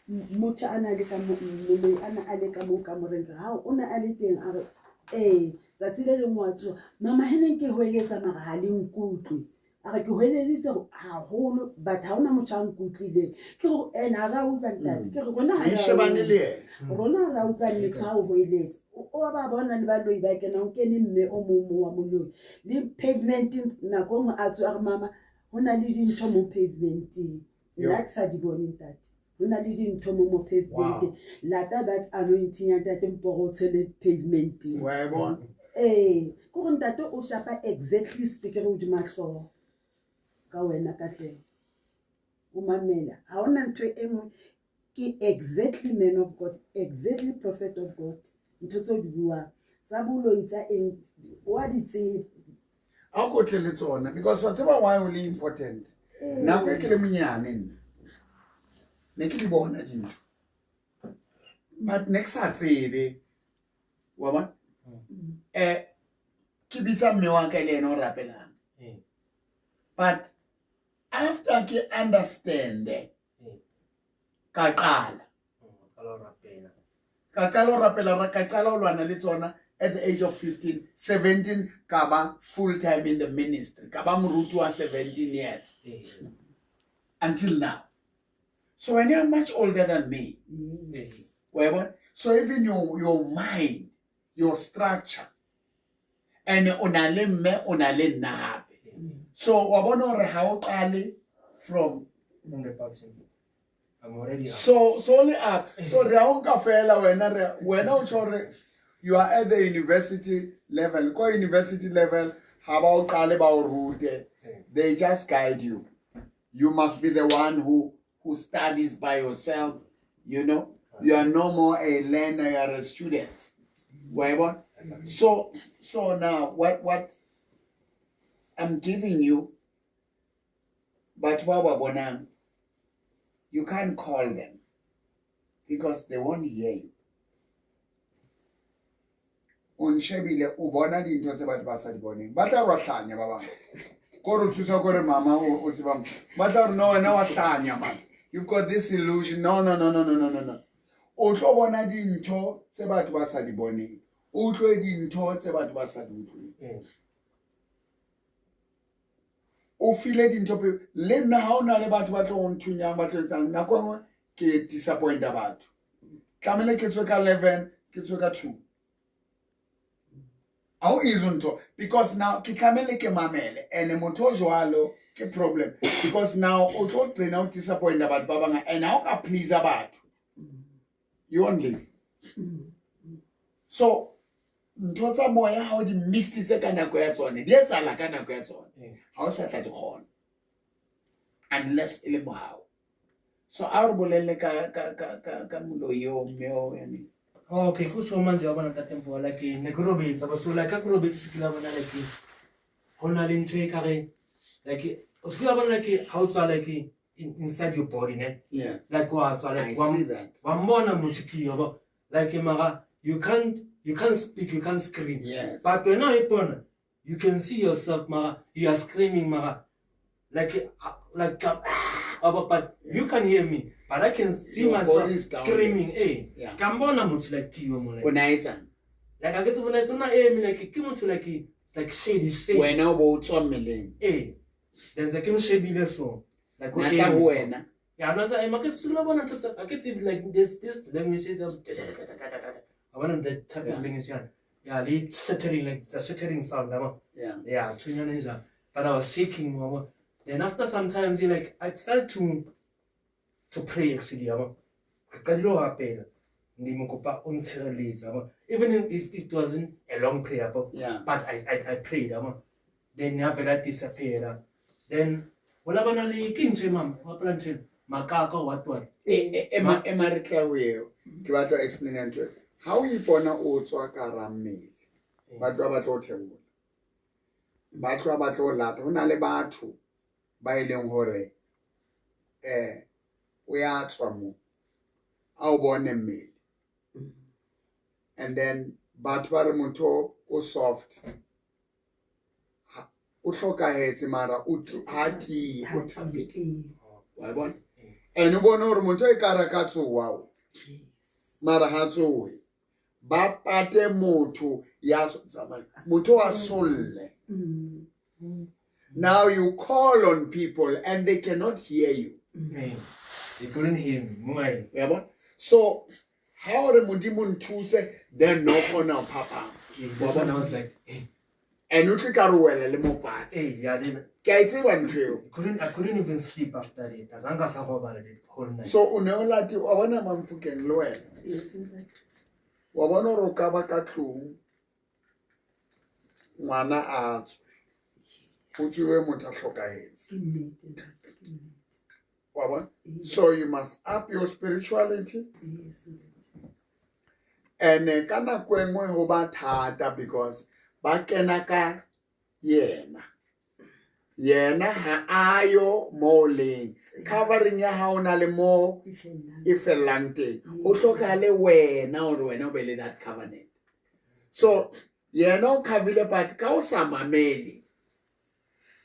motho ana le ka moloi ana a le ka mo ka moreng ha o na a le teng a re tsatsi le ngwatso mama heneng ke hoeletsa mara ha le nkutlwe a re ke hoeleditse haholo but ha ona motho a nkutlile ke go ena ra utlwa ntate ke re rona ha shebane le rona ra utlwa nix ha o hoeletsa o ba bona le baloi ba kena o kene mme o mo wa moloi le pavement nako ngwe a tswa re mama hona le dintho mo pavementing nna ke sa di bone ntate hona le dintho mo pavement lata that anointing ya ntate mporo tshele pavementing wa bona go go ntate o shapa exactly speaking o di mahlo ka wena ka tle o mamela ha ona ntho engwe ke exactly man of God exactly prophet of God ntho tso di bua tsa boloi tsa eng wa di tse a go tle le tsona because what's about why only important now ke le mnyane nna ne ke di bona dintho but next a tsebe wa ba ke bitsa mme wa ka le ena o rapelang but after ke understand ka qala o rapela ra ka qala o lwana le tsona at the age of 15 17 ka ba full time in the ministry ka ba moruti wa 17 years until now. So when you're much older than me, so even your mind, your structure, and onale nahabe. So wabono re how kale from the bottom. I'm already up. So only up. So reonka fela when you are at the university level. Go university level, how about kale ba route? They just guide you. You must be the one who studies by yourself, you know. You are no more a learner, you are a student. Whatever. So now what I'm giving you, but Bonang, you can't call them because they won't hear you. Unshebile ubona dintho tse batho ba sa di boneng ba tla re hlanya ba bang ko re thusa ko re mama o tsebang ba tla re no wena wa hlanya man, you've got this illusion. No o tlo bona dintho tse batho ba sa di boneng, o tlo dintho tse batho ba sa di utlweng, o file dintho pe le nna ha ona le batho ba tlo go nthunyang ba tlo etsang nako nngwe ke disappointa batho tlamele ke tswe ka 11 ke tswe ka 2. How isn't because now ke tlamele ke mamele and motho jwalo ke problem because now o tlo tsena o disappointa batho ba banga and how ka please batho you won't live. So ntho tsa moya ha o di mistitse ka nako ya tsone di etsala ka nako ya tsone ha o sa tla di khona unless ile mohao. So a re bolelle ka moloyo mmeo yani. Okay, go so manje wa bona tatempo like ne go robetsa ba so like ka go robetsa sekila bona like hona le ntse ka re like o sekila bona like how to like inside your body ne, Yeah, like wa tswa like I see that. wa mona motiki yoba like mara you can't speak, you can't scream. Yes. But when I born, you can see yourself mara you are screaming mara like but you can hear me, but I can see Your myself body is down screaming. there. Hey, Yeah. kambona much like you mo like. Unaitsa Like I get when it's not me like ke motho like it's like shady. wena o bo tswa mmeleng Hey, then the kim shebile so like na tla ho wena. yeah, no, I get to know one to I get it like this language is I want the type of language yeah, they shattering like it's a shattering sound. Yeah. Tunya ninja. But I was shaking mama. Then after sometimes like I started to pray actually. Even if it wasn't a long prayer, Yeah. but I prayed. Then never disappeared. Then when I want to king to mom, what makaka what? Ema re tla ho eo ke batla ho explain ntho ha o ipona o tswa ka rammele batho ba tlo theola batho ba tlo lata hona le batho ba ileng hore o ya tswa mo a o bone mmele and then batho ba re motho o soft o hlokahetse mara o hati o thapile wa bona and o bona hore motho e kara ka tsowa o mara ha tsowe ba pate motho ya motho wa solle. Now you call on people and they cannot hear you. They couldn't hear me. Yeah, so how the Modimo ntuse then no corner papa. This one I was like, hey. And you click aruela le mo fatshe. Hey, yeah, then I couldn't even sleep after it. As long as I about it whole night. So uneolati wa bona mamfukeng le wena. Yes. Wa bona ro ka ba ka tlung. Ngwana a tswe. Go tswe motho a hlokahetse. Wa bona? So you must up your spirituality. Yes. And ka nako engwe ho ba thata because ba kena ka yena ha ayo mo leng covering ya ha ona le mo e fellang teng o hloka le wena hore wena o be le that covenant. So yena o khavile but ka o sa mameli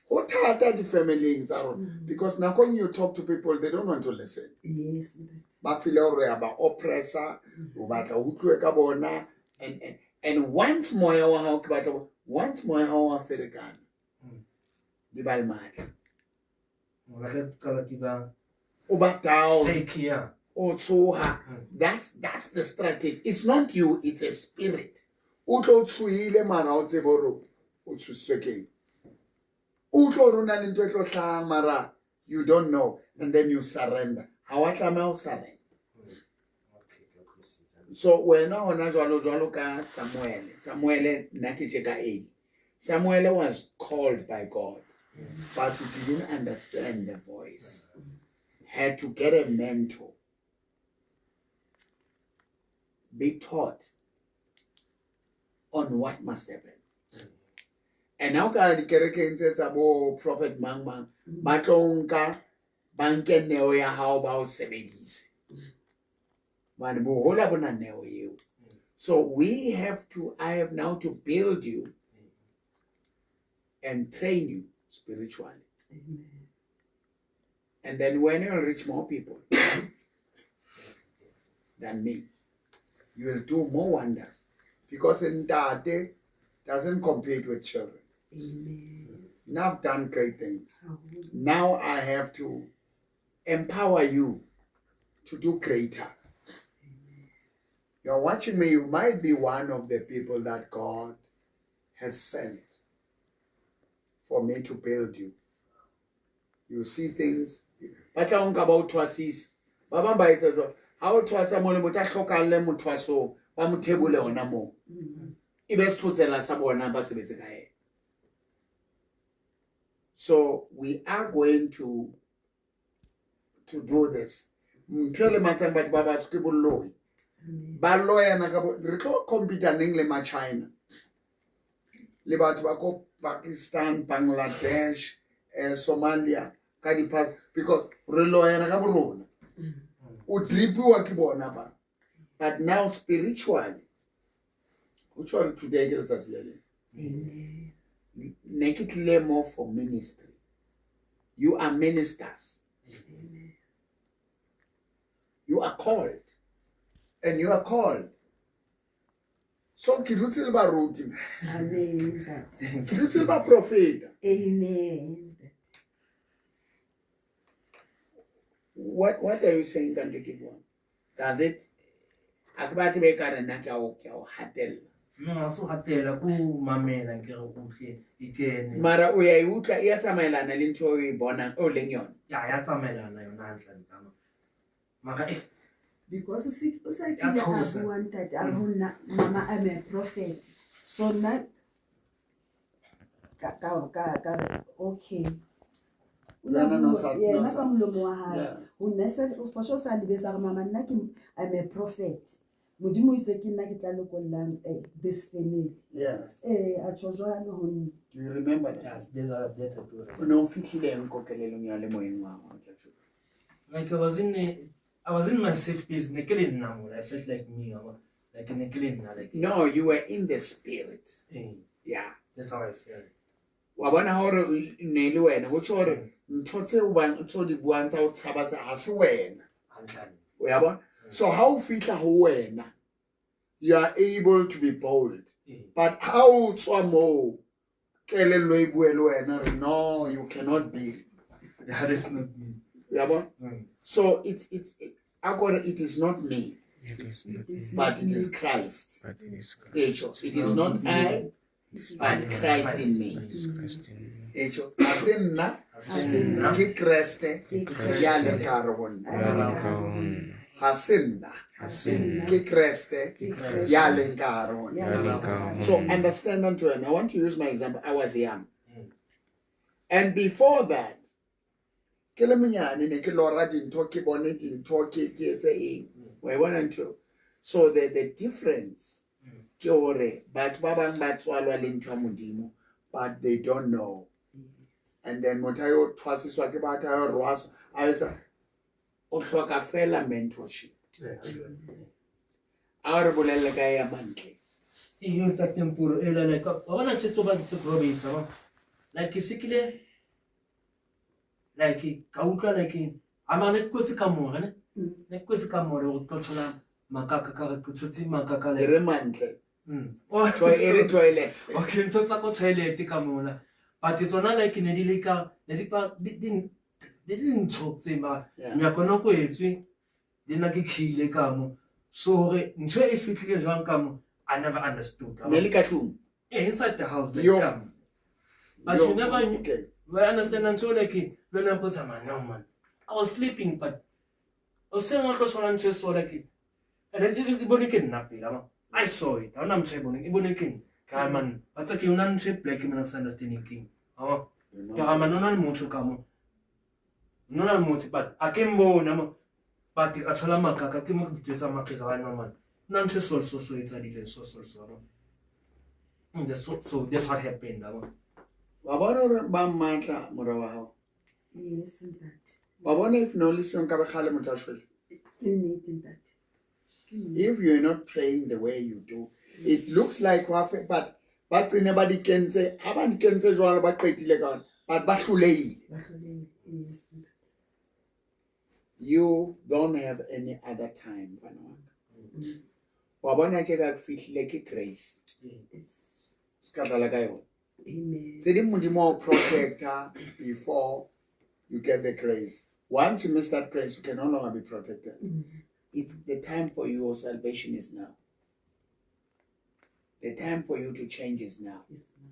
o thata di family tsa rona because now when you talk to people they don't want to listen. Yes. Ba feel hore ba oppressor o batla utlwe ka bona and once moya wa hao ke batla once moya wa hao wa ferekana di ba le matla o ba down Shake here. o tshoha. That's the strategy. It's not you, it's a spirit. O tlo tshuile mara o tsebe hore o tshuswe keng o tlo rona le ntwe tlo hlaya mara you don't know and then you surrender ha wa tlameha o surrender. So wena hona jwalo ka Samuel nna ke tjeka edi Samuel was called by God but he didn't understand the voice, had to get a mentor, be taught on what must happen. And now ka dikerekeng tse tsa bo prophet mang ba tlo nka ba nke neo ya hao ba o sebedise. Mane bohola bona neo eo. So I have now to build you and train you spiritually. Amen. And then when you reach more people than me, you will do more wonders. Because in Tate doesn't compete with children. Amen. Now I've done great things. Hallelujah. Now I have to empower you to do greater. You're watching me, you might be one of the people that God has sent for me to build you. You see things. But I don't about twasis. Baba baita jo. How twasa mo le mota hlokalle motho wa so wa mothebole ona mo. Ibe se thotsela sa bona ba sebetse ka ena. So we are going to do this. Mthwele matsang batho ba batho ke boloi. Ba lawyer na ka re tlo compete neng le ma China. Le batho ba ko Pakistan, Bangladesh, Somalia, ka di pass because re lawyer na ka borona. O dripiwa ke bona ba. But now spiritually, which one today gets us here? Amen. Make it lay more for ministry. You are ministers. Amen. You are called. And you are called. So kirutil ba ruti. Amen. Kirutil ba prophet. Amen. What are you saying, Kanti Kibwa? Does it akbati be kana na kya o hatel? No, so hatela ku mamela nkere kuhle ikene. Mara uya iutla iya tsamaelana le ntho e bona o leng yona. Ya tsamaelana yona hantle ntama. Maka Because o sa ke ya one that mama I'm a prophet. So na ka okay. Yana no sa Yeah, no na sa. ka molomo wa hae. Yes. O nese for sure sa lebetsa gore mama nna I'm a prophet. Modimo itse ke nna ke tla lokollang this family. Yes. A tshojwa no honi. Do you remember that? yes, there's a better to it. No fihlile nkokelelong ya le moyeng wa ho tla tsho. Like I was in my safe place. Nekele nna mo. I felt like me. Like nekele nna like. No, you were in the spirit. Yeah. That's how I felt. Wa bona hore ne le wena go tshore ntho tse o bang tso di buang tsa o tshabatsa ha se wena. Hantle. O ya bona? So how fitla ho wena, you are able to be bold. But how tswa mo kelello e bue le wena no, you cannot be. That is not me. Ya bona? So it is not me, but it is Christ. But it is Christ. It is not I, but Christ in me. Echo. Asinna ke Kriste ya le karabon. Hasinna ke Kriste ya le karabon. So understand unto and I want to use my example. I was young. And before that, ke le monyane ne ke lora dintho ke bone dintho ke etse eng. Wa bona ntho. So the difference ke hore batho ba bang ba tswalwa le ntho modimo, but they don't know. And then motayo twasiswa ke batho a rwaso a isa o hloka fela mentorship. A re bolelle ka ya mantle. Yung tatempuro ela like wala setso ba ntse province ba. Like isikile like ka utlwa like amane kotse ka more ne. Ne kotse ka more o tlotshola makaka ka re kutsi makaka le. Re mantle. Toilet. Okay, ntse tsa ko toilet ka mona. But it's ona like ne di leka ne di didn't talk to ma nya kono ko etswe le na ke khile ka mo so re ntse e fitlile jwang ka mo I never understood. Inside the house they come. But you never knew. We understand until like when I put some no man. I was sleeping but I was saying what was on just so like and it bonikin napila. I saw it. I'm trying bonikin. Kaman, what's a human trip like him understanding king. Oh, Karaman mucho kamo. Non much, but I came bone, but the Achalamaka, Kakimu, Jesamaka, no man. None just also so it's a little so. So that's what happened. Wa bona hore ba mmatla mora wa hao. Yes, ntate. Wa bona if no listen ka begale motho a shwele. Ke nnete, ntate. If you're not praying the way you do, it looks like wafe, but ba tsene ba di kentse, ha ba di kentse jwalo ba qetile ka ona, but ba hlolehile. Yes, ntate. You don't have any other time, bana wa ka. Wa bona tje ka fihlile ke grace. It's Ska dlala ka yona. amen. Tse di modimo o protector before you get the grace. Once you miss that grace, you can no longer be protected. It's the time for your salvation is now. The time for you to change is now. Yes, now.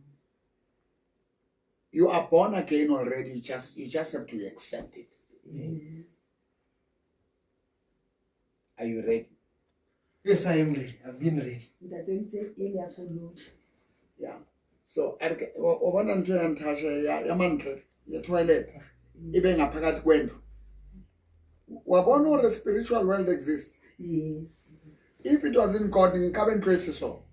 You are born again already. You just have to accept it. Amen. Are you ready? Yes, I am ready. I've been ready. Ntate o itse e le ya koloi. Yeah. So, o bona ntho ya nthashe ya mantle ya toilet ibe ngaphakathi kwendlu. Wa bona hore spiritual world exists. Yes. If it was in God, nkabe ntho e se so.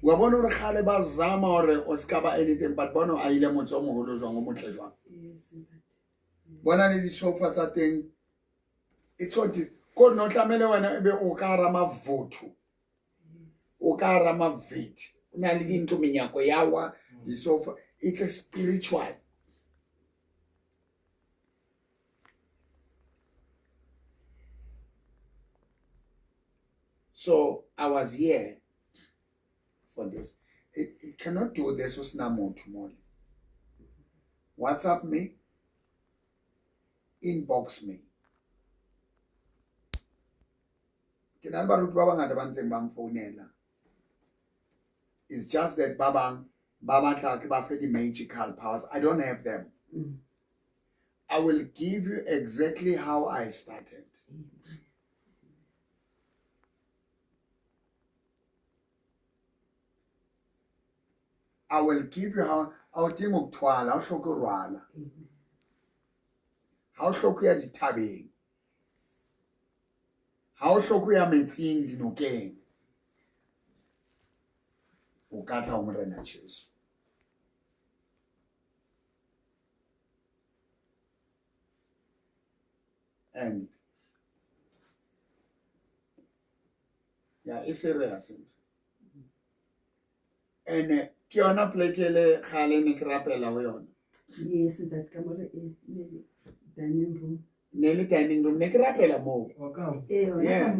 Wa bona hore khale ba zama hore o ska ba anything, but bona a ile motho o moholo jwang o motle jwang. Yes, ntate. Bona le di sofa tsa teng. It's what is ko no tlamele wena ebe o ka rama votho. O ka rama vit. Una le dintlo menyako ya wa di sofa. It's a spiritual. So I was here for this. It cannot do this with Namo tomorrow. WhatsApp me. Inbox me. It's just that Baba the magical powers. I don't have them. I will give you exactly how I started. I will give you how think of twala, how shoko rwala. How shoko ya ditabeng. How shoko ya metsing dinokeng. O ka tla o morena Jesu. And yeah, it's serious. And ke yona plekele khale ne ke rapela ho yona. Yes, that camera e dining room. Nele dining room ne ke rapela mo. Yeah.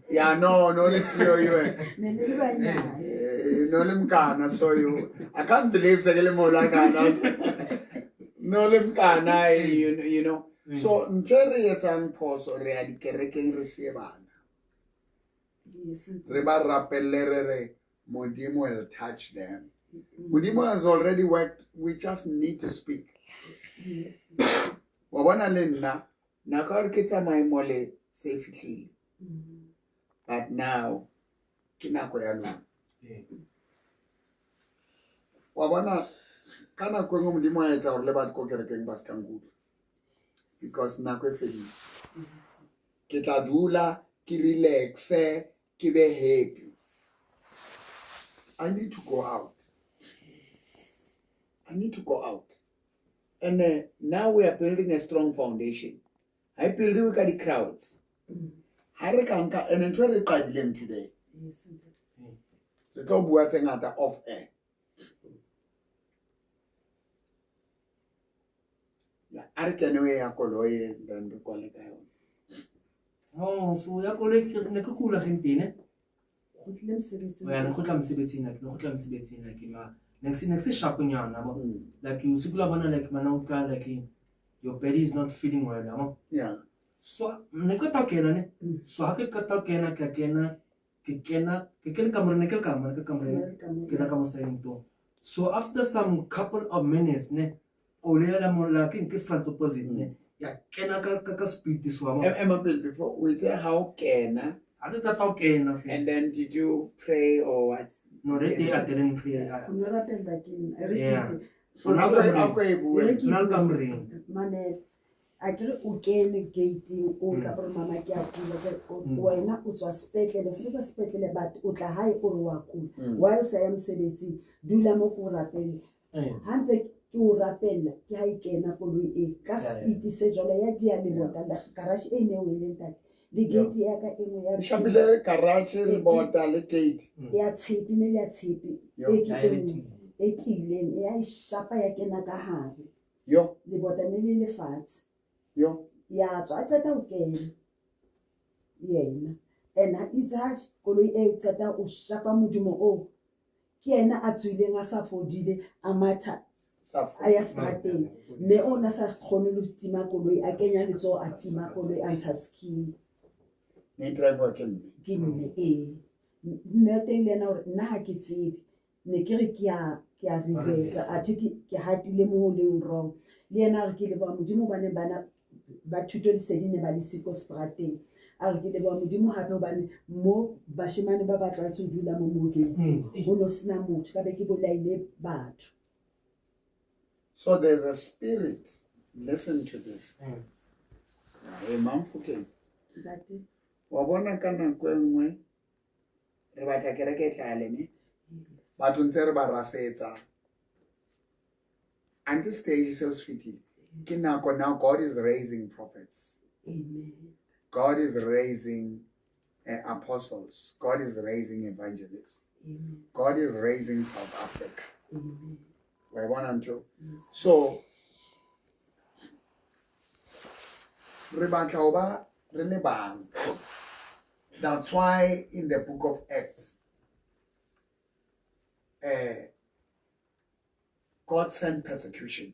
Yeah, no lesiyo ywe. Nele le banyana. No limkana so you. I can't believe sekele mo la kana. No limkana you know. So ntse re etsang phoso re a dikerekeng re se bana. Yes. Re ba rapelle re Modimo will touch them. Modimo has already worked. We just need to speak. Wabona le nna nako re ke tsamaye mo le safely. But now ke nako ya lona. Wabona ka nako engwe Modimo a etsa hore le batho ko kerekeng ba ska ngutla. Because nako e fedile. Ke tla dula ke relaxe ke be happy. I need to go out. I need to go out. And now we are building a strong foundation. I build with the crowds. Harikanka and enjoy today. Yes. The top words and other off air. Yeah, I can wear a color than the quality. Oh, so ya kole ke ne ke kula sentine. Go tlile mosebetsing. Ya ne go tla mosebetsing ke ma next sharpnyana ba. Like you sikula bana like mana o tla like your body is not feeling well, ama. Yeah. So ne ka ta kena ne. So ha ke ka ta kena ke kena kamera ke na ka mo saying to. So after some couple of minutes ne o le la mo la ke front opposite ne. Ya kena ka speed this one. Emma, before we say how can and then did you pray or what? No, that day I didn't pray. No rapela ke re Yeah. mane a kere o kene gating o ka re mama ke a kula wena o tswa sepetlele se ba sepetlele but o tla hae o re wa kula wa o sa ya mosebetsi dula mo go rapele ha ntse ke o rapella ke ha e kena koloi e ka speed se jalo ya dia le bota garage e ne o ile ntate le gate ya ka engwe ya Shabile garage le bota le gate. ya tshepi ne le ya tshepi e ke engwe e tileng ya ishapa ya kena ka hare Yo, le bota ne le le fatshe yo. ya tswa a qeta ho kena yena and itse ha koloi e qeta o shapa modimo o ke yena a tswileng a sa fodile a matha a ya strateng mme ona sa kgone le tima koloi a kenya letsoho a tima koloi a ntsha skill Ne driver ke mme. ke mme mme teng le yena hore nna ha ke tsebe ne ke re ke a reverse athe ke hatile mo ho leng wrong le yena re ke le ba modimo ba ne bana ba thuto lesedi ne ba le siko strateng a re ke le ba modimo hape hobane mo bashemane ba batla se dula mo gate ho no sena motho ka be ke bolaile batho. So there's a spirit. Listen to this. Hey, Mamfuke. Ntate Wa bona ka nako e nngwe re batla kereke e tlale ne batho ntse re ba rasetsa until stage se o se fitile ke nako now God is raising prophets. amen God is raising apostles. God is raising evangelists. amen God is raising South Africa. amen Wa bona ntho. yes So re batla ho ba re le bang. That's why in the book of Acts God sent persecution.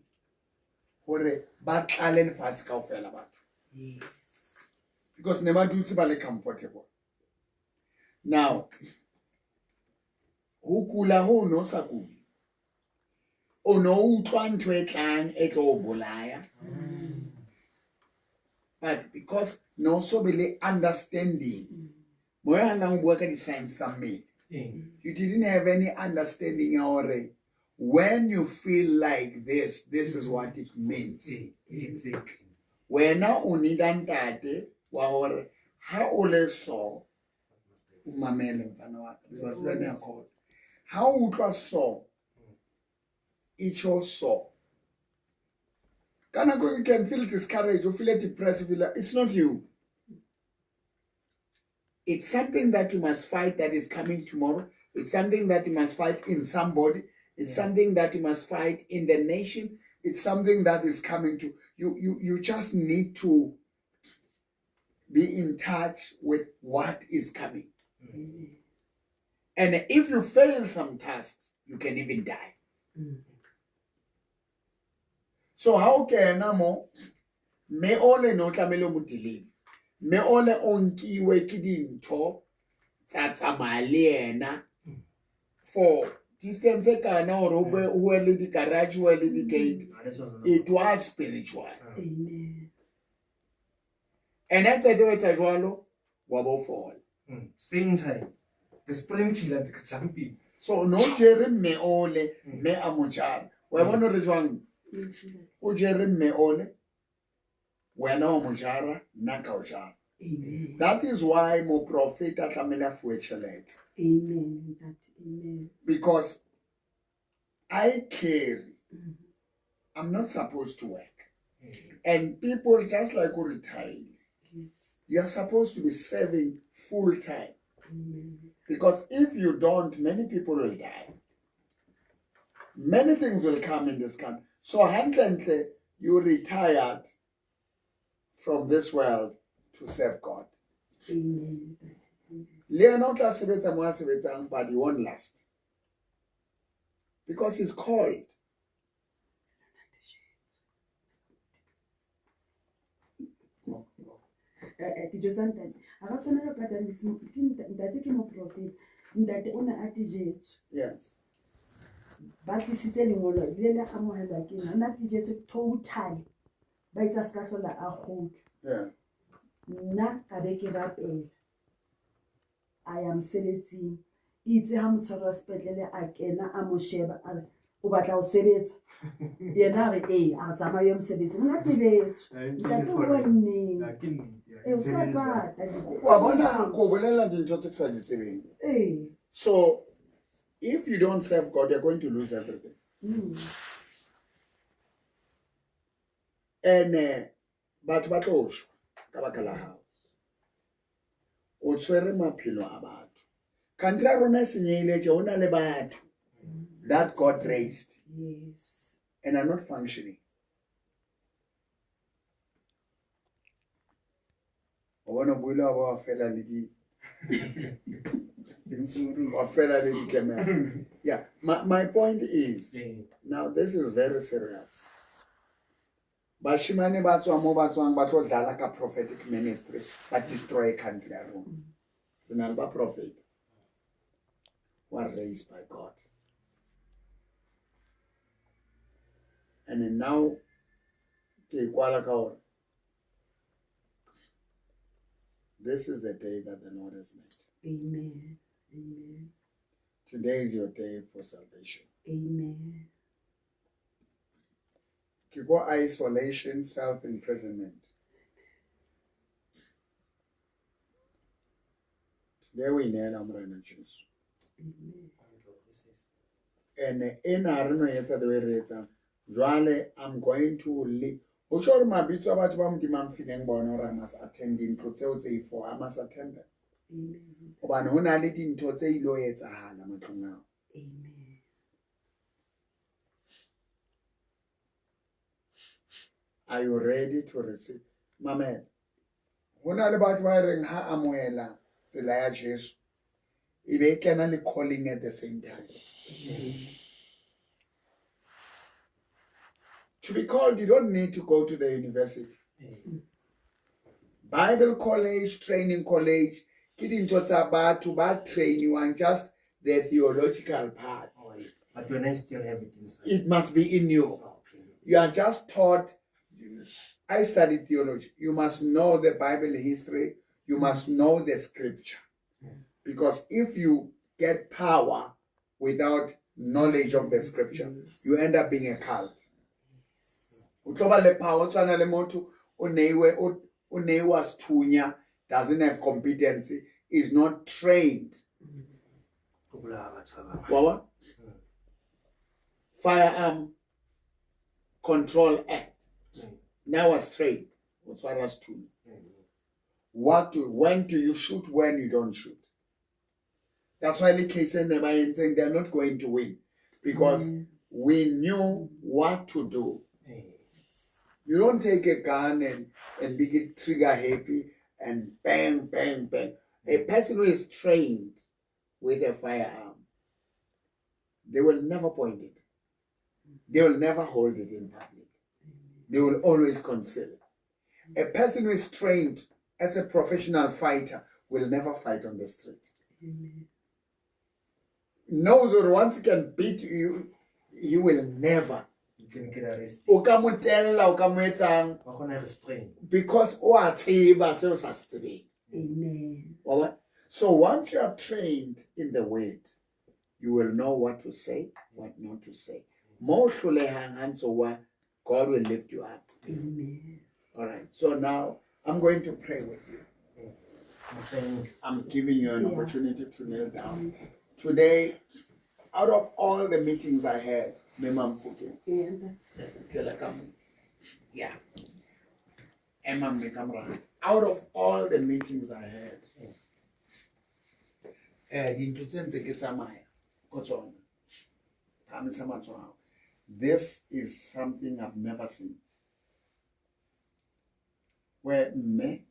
Hore ba tlale lefatshe kaofela batho. yes Because never dutse ba le comfortable. Now, ho kula ho no sa kuli. O no utlwa ntho e tlang e tlo o bolaya. But because no so be understanding, moya na o bua ka di signs tsa mmele. You didn't have any understanding or when you feel like this is what it means. Wena o need ntate wa hore ha o le so o mamele mfana wa because le ya call ha o utlwa so it's your so kana you can feel discouraged or feel depressed, it's not you. It's something that you must fight that is coming tomorrow. It's something that you must fight in somebody. It's something that you must fight in the nation. It's something that is coming to you. You just need to be in touch with what is coming. And if you fail some tasks, you can even die. So how can mo me ole no tlamelo mo delay? Me ole onkiwe ke dintho tsa tsamaya le yena for distance kana or o le di garage o le di gate. It was spiritual. amen And after do etsa jwalo wa bo fall. Same time the spring chila the champion. So no jere me ole me amojara. Wa bona re jwang o jere me ole wena o mojara nna ka o jara. amen That is why mo prophet a tlamela fuwe tšhelete. amen ntate amen Because I carry, I'm not supposed to work. And people just like who retire, yes you're supposed to be serving full time. amen Because if you don't, many people will die. Many things will come in this country. So handle you retired from this world to serve God. amen amen Leonard sebetsa mo a sebetsang, but he won't last. Because he's called. dijo tsa ntate a ba tshwanela ntate ke moprofeta ntate o ne a tijetswe Yes. ba tlisitse lengolo le le amogelwa ke nna nna tijetswe totally ba itsa se ka hlola a gotla Yeah. nna ka be ke rapela a ya mosebetsing itse ha motshwaro wa sepetlele a kena a mo sheba a re o batla ho sebetsa yena a re ee a tsamaye mosebetsing nna tebetswe ntate o bua nneng o sa pata Wa bona go bolela dintho tse ke sa di tsebeng. ee So if you don't serve God, you're going to lose everything. And batho ba tlo shwa ka baka la hao. O tshwere maphelo a batho. Country ya rona e senyehile tje, ho na le batho that God raised Yes. and are not functioning. O bona buile wa fela le di wa fela le di camera. Yeah, my point is, now this is very serious. Bashimane ba tswa mo ba tswang ba tlo dlala ka prophetic ministry ba destroy country ya rona. Rena ba prophet were raised by God. And then now this is the day that the Lord has made. Amen. Amen. Today is your day for salvation. Amen. You go isolation, self-imprisonment. Today we need Amrana Jews. Amen. And in Arno Yetsa the way Jwale, I'm going to leave. Ushor mabitso batho ba modimo mfileng bona hore I must attend dintho tseo tse ifo, I must attend them. Amen. Hobane ho na le dintho tse ilo etsahala matlong ao. Amen. Are you ready to receive? Mamela. Ho na le batho ba reng ha amohela tsela ya Jesu. Ebe kena le calling at the same time. To be called, you don't need to go to the university. Bible college, training college, dintho tsa batho ba train you on just the theological part. But when I still have it inside. It must be in you. You are just taught. I studied theology. You must know the Bible history. You must know the scripture. Because if you get power without knowledge of the scripture, you end up being a cult. Utloba le power tswana le motho o neiwe sthunya, doesn't have competency, is not trained. What? Firearm Control Act. Now was trained. When do you shoot, when you don't shoot? That's why the case in the saying they're not going to win. Because we knew what to do. You don't take a gun and be trigger happy and bang, bang, bang. A person who is trained with a firearm, they will never point it. They will never hold it in public. They will always conceal it. A person who is trained as a professional fighter will never fight on the street. Amen. Knows that once he can beat you, he will never. You can get arrested. Because Amen. so once you are trained in the word, you will know what to say, what not to say. God will lift you up. Amen. All right. So now I'm going to pray with you. I'm giving you an opportunity to kneel down. Today, out of all the meetings I had, yeah. Out of all the meetings I had, this is something I've never seen. Where me,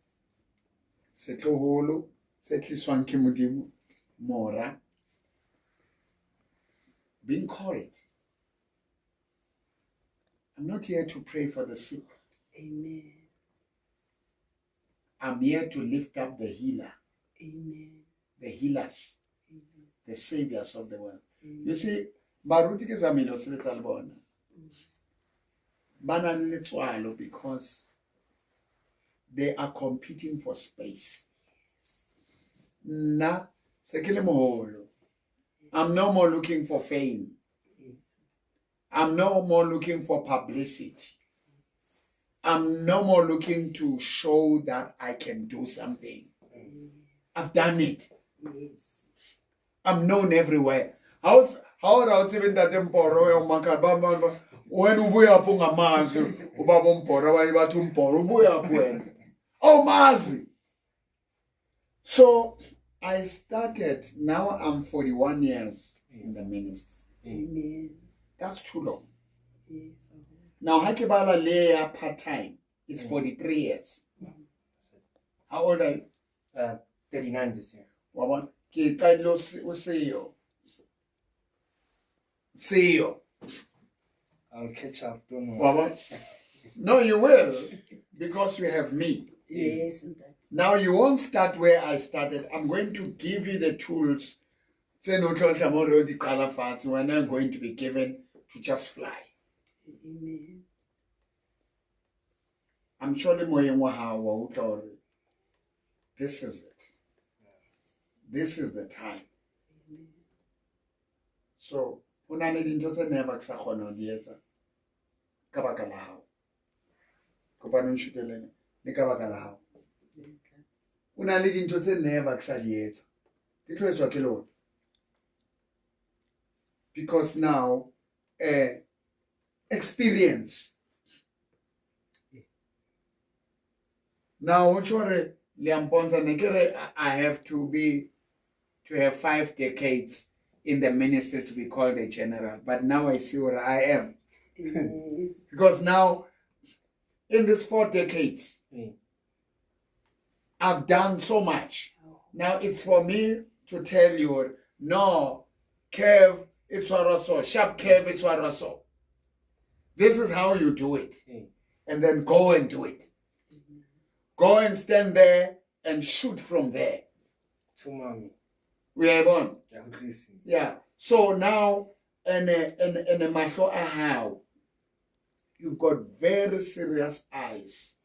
setloholo, setliswang ke Modimo, mora, being called. I'm not here to pray for the sick. Amen. I'm here to lift up the healer. Amen. The healers. Amen. The saviors of the world. Amen. You see, baruti ke zamilo sebetsa le bona. Bana le letswalo because they are competing for space. Na sekele moholo. I'm no more looking for fame. I'm no more looking for publicity. I'm no more looking to show that I can do something. I've done it. Yes. I'm known everywhere. How How ra o tsebe ntate Mporo ya umakhali ba wena ubuya pho ngamazi ubaba Mporo bathi uMporo ubuya pho wena. Oh mazi. So I started, now I'm 41 years in the ministry. Amen. That's too long. Yes. Now Hakibala Leia part-time, it's 43 years. How old are you? 39 this year. Waban, ki kailo CEO. CEO. I'll catch up, don't worry. Waban. No, you will, because you have me. Yes. Now you won't start where I started. I'm going to give you the tools. When I'm going to be given to just fly. Amen. I'm sure the more this is it. This is the time. So, unane dinto tse never ka kgona di etsa ka baka la hao. Kopano nshuteleng le ka baka la hao. Unane dinto tse never ka di etsa. Di tlo etswa ke lona. Because now experience. Now, I have to have 5 decades in the ministry to be called a general. But now I see where I am. Because now, in these 4 decades, I've done so much. Now it's for me to tell you, no, curve, it's so sharp curve, it's so. This is how you do it. And then go and do it. Go and stand there and shoot from there. We are on. Yeah. So now, and a maso how you've got very serious eyes.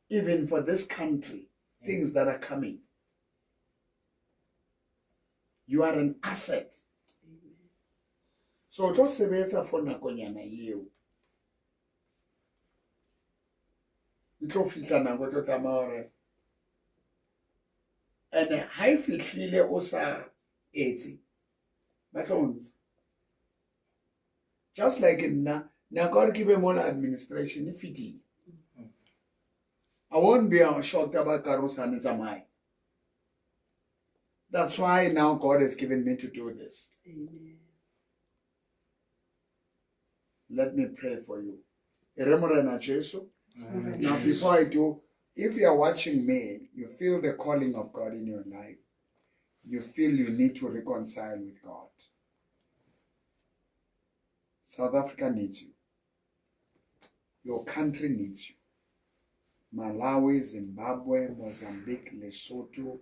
Even for this country, things that are coming. You are an asset. So just sebetsa for nakonyana eo. Itlo fihla nako tlo tla hore ene ha e fihlile o sa etse ba tlo ntse. Just like nna nako re ke be mo administration e fitile. I won't be shocked about karosane tsamaya. That's why now God has given me to do this. Amen. Let me pray for you. Now, before I do, if you are watching me, you feel the calling of God in your life. You feel you need to reconcile with God. South Africa needs you. Your country needs you. Malawi, Zimbabwe, Mozambique, Lesotho,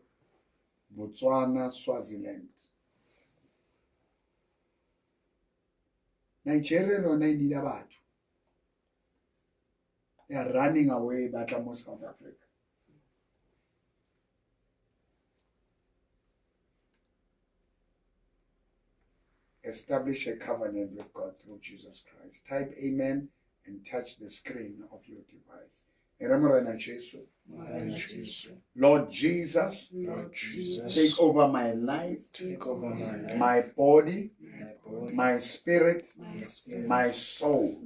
Botswana, Swaziland. Nigeria lona e need batho. They are running away back to South Africa. Establish a covenant with God through Jesus Christ. Type amen and touch the screen of your device. Lord Jesus, take over my life, my body, my spirit, my soul.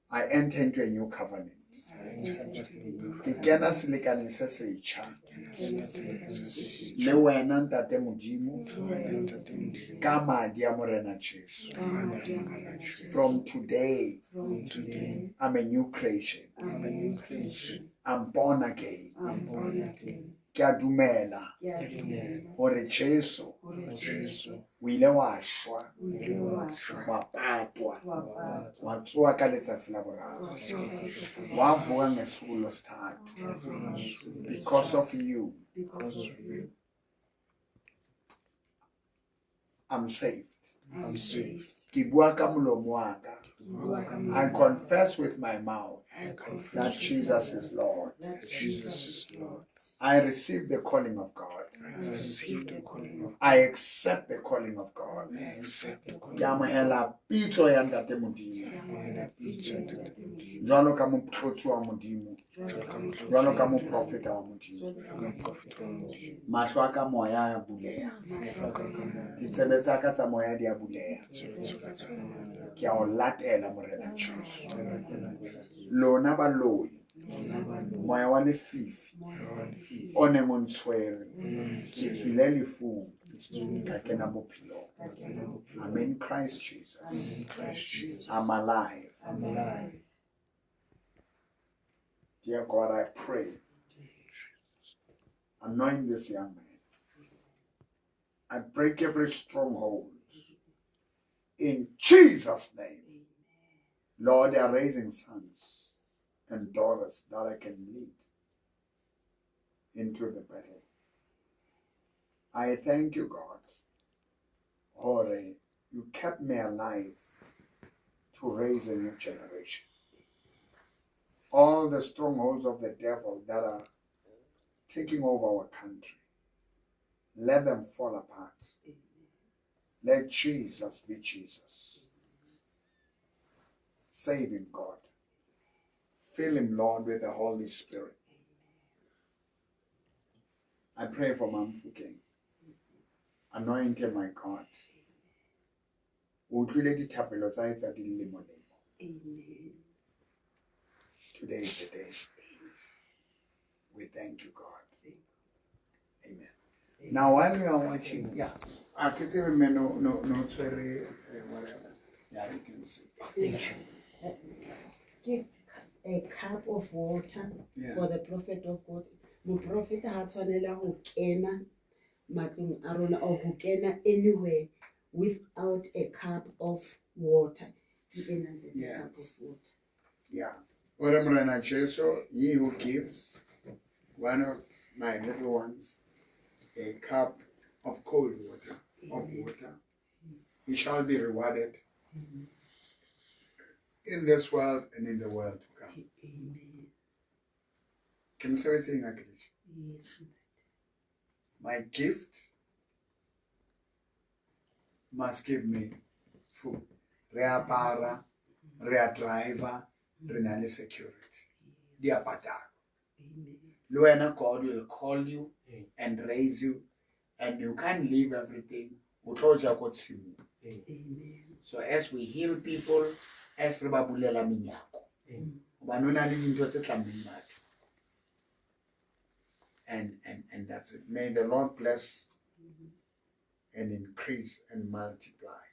I enter into a new covenant. Ke kena selekaneng se setjha le wena ntate Modimo ka madi a Morena Jesu. From today, I'm a new creation. I'm born again. Ke a dumela hore Jesu o ile wa shwa wa patwa wa tsoa ka letsatsi la boraro wa boa ngesulo sethathu. Because of you, I'm saved. Ke bua ka molomo wa ka. I confess with my mouth that Jesus is Lord. I receive the calling of God I accept the calling of God. Ke amohela pitso ya Ntate Modimo. Jwalo ka motlotsi wa Modimo. Jwalo ka moprofeta wa Modimo. Mahlo a ka moya ya buleha. Ditsebe tsa ka tsa moya di a buleha. Ke a o latela Morena Jesu. Lona baloi. Moya wa lefifi. O neng o ntshwere. Ke tswile lefung. Ka kena bophelong. I'm in Christ Jesus. I'm alive. Dear God, I pray. Anoint this young man. I break every stronghold. In Jesus' name. Lord, they are raising sons and daughters that I can lead into the battle. I thank you, God. Ore, you kept me alive to raise a new generation. All the strongholds of the devil that are taking over our country, let them fall apart. Let Jesus be Jesus. Save him, God. Fill him, Lord, with the Holy Spirit. I pray for Mamfuking. Anoint him, my God. Amen. Today is the day. We thank you, God. Amen. Now, while we are watching, I can say no, whatever. Yeah, you can see. Give a cup of water for the prophet of God. The prophet had tshwanela ho kena matlong a rona or ho kena anywhere without a cup of water. Yes. Cup of water. Yeah. Ora Morena Jesu, ye who gives one of my little ones a cup of cold water, he shall be rewarded in this world and in the world to come. Amen. Can you say it in English? Yes. My gift must give me food. Rea para, rea driver, renal security. Dia pataro. Luena God will call you and raise you, and you can't leave everything. Amen. So as we heal people, as re ba bulela menyako. Ba nona le dintho tse tlameng batho. And that's it. May the Lord bless and increase and multiply.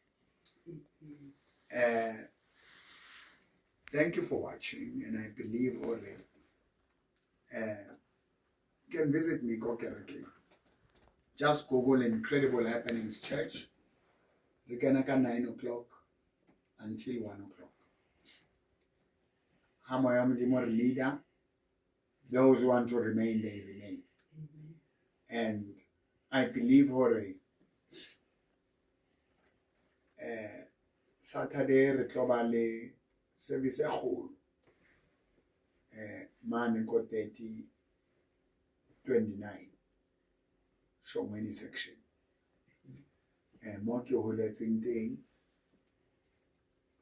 Thank you for watching, and I believe already. You can visit me, Kokereke. Just Google Incredible Happenings Church. You can at 9 o'clock until 1 o'clock. Hamoyam Dimor leader. Those who want to remain, they remain. And I believe already. Saturday, Reklobale service a whole. Man in 30, 29. Show many section. And mock your whole thing.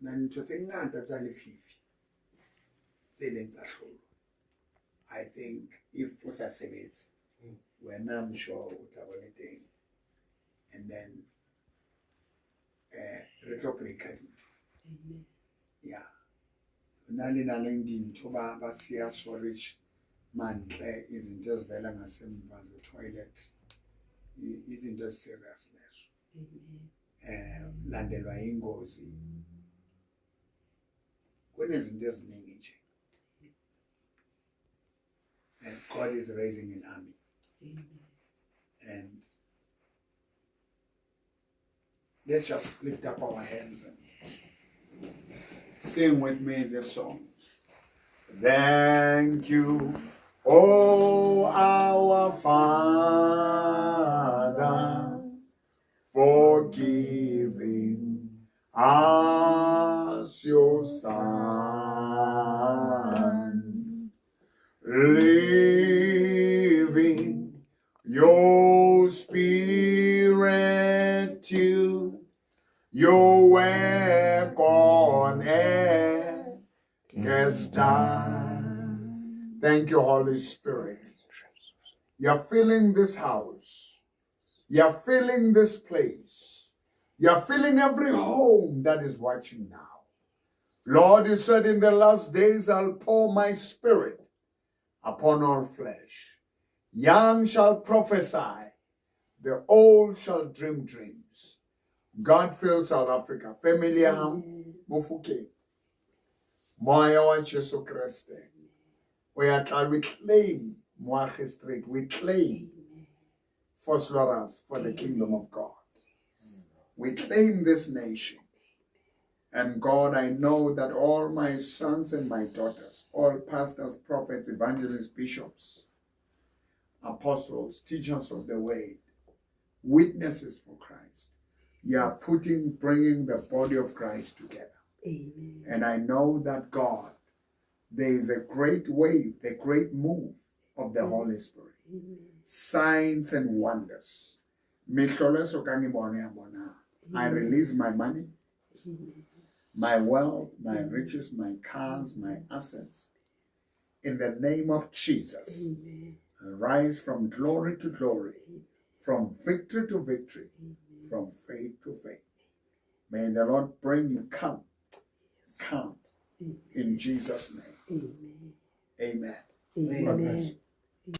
Nan to think that that's only 50. I think if Posa said it, when I'm sure what anything, and then replicate it. Yeah. Nali nalendin toba basia storage man clear isn't just vela ngasem as a toilet. Isn't just seriousness. Landelwa ingozi. Kunezinto eziningi nje. And God is raising an army. And let's just lift up our hands and sing with me this song. Thank you, oh our Father, for giving us your sons, leaving your till your work on earth gets done. Thank you, Holy Spirit. You're filling this house. You're filling this place. You're filling every home that is watching now. Lord, you said in the last days, I'll pour my spirit upon all flesh. Young shall prophesy, the old shall dream dreams. God fill South Africa. Familia ham, Mufuke. Moya wa Jesu Christe. We claim Moache Street. We claim First Lawrence for the kingdom of God. We claim this nation. And God, I know that all my sons and my daughters, all pastors, prophets, evangelists, bishops, apostles, teachers of the word, witnesses for Christ, you are bringing the body of Christ together. Amen. And I know that God, there is a great wave, the great move of the Holy Spirit. Amen. Signs and wonders. I release my money, my wealth, my riches, my cars, my assets. In the name of Jesus, I rise from glory to glory, from victory to victory, from faith to faith. May the Lord bring you count in Jesus' name. Amen. Amen.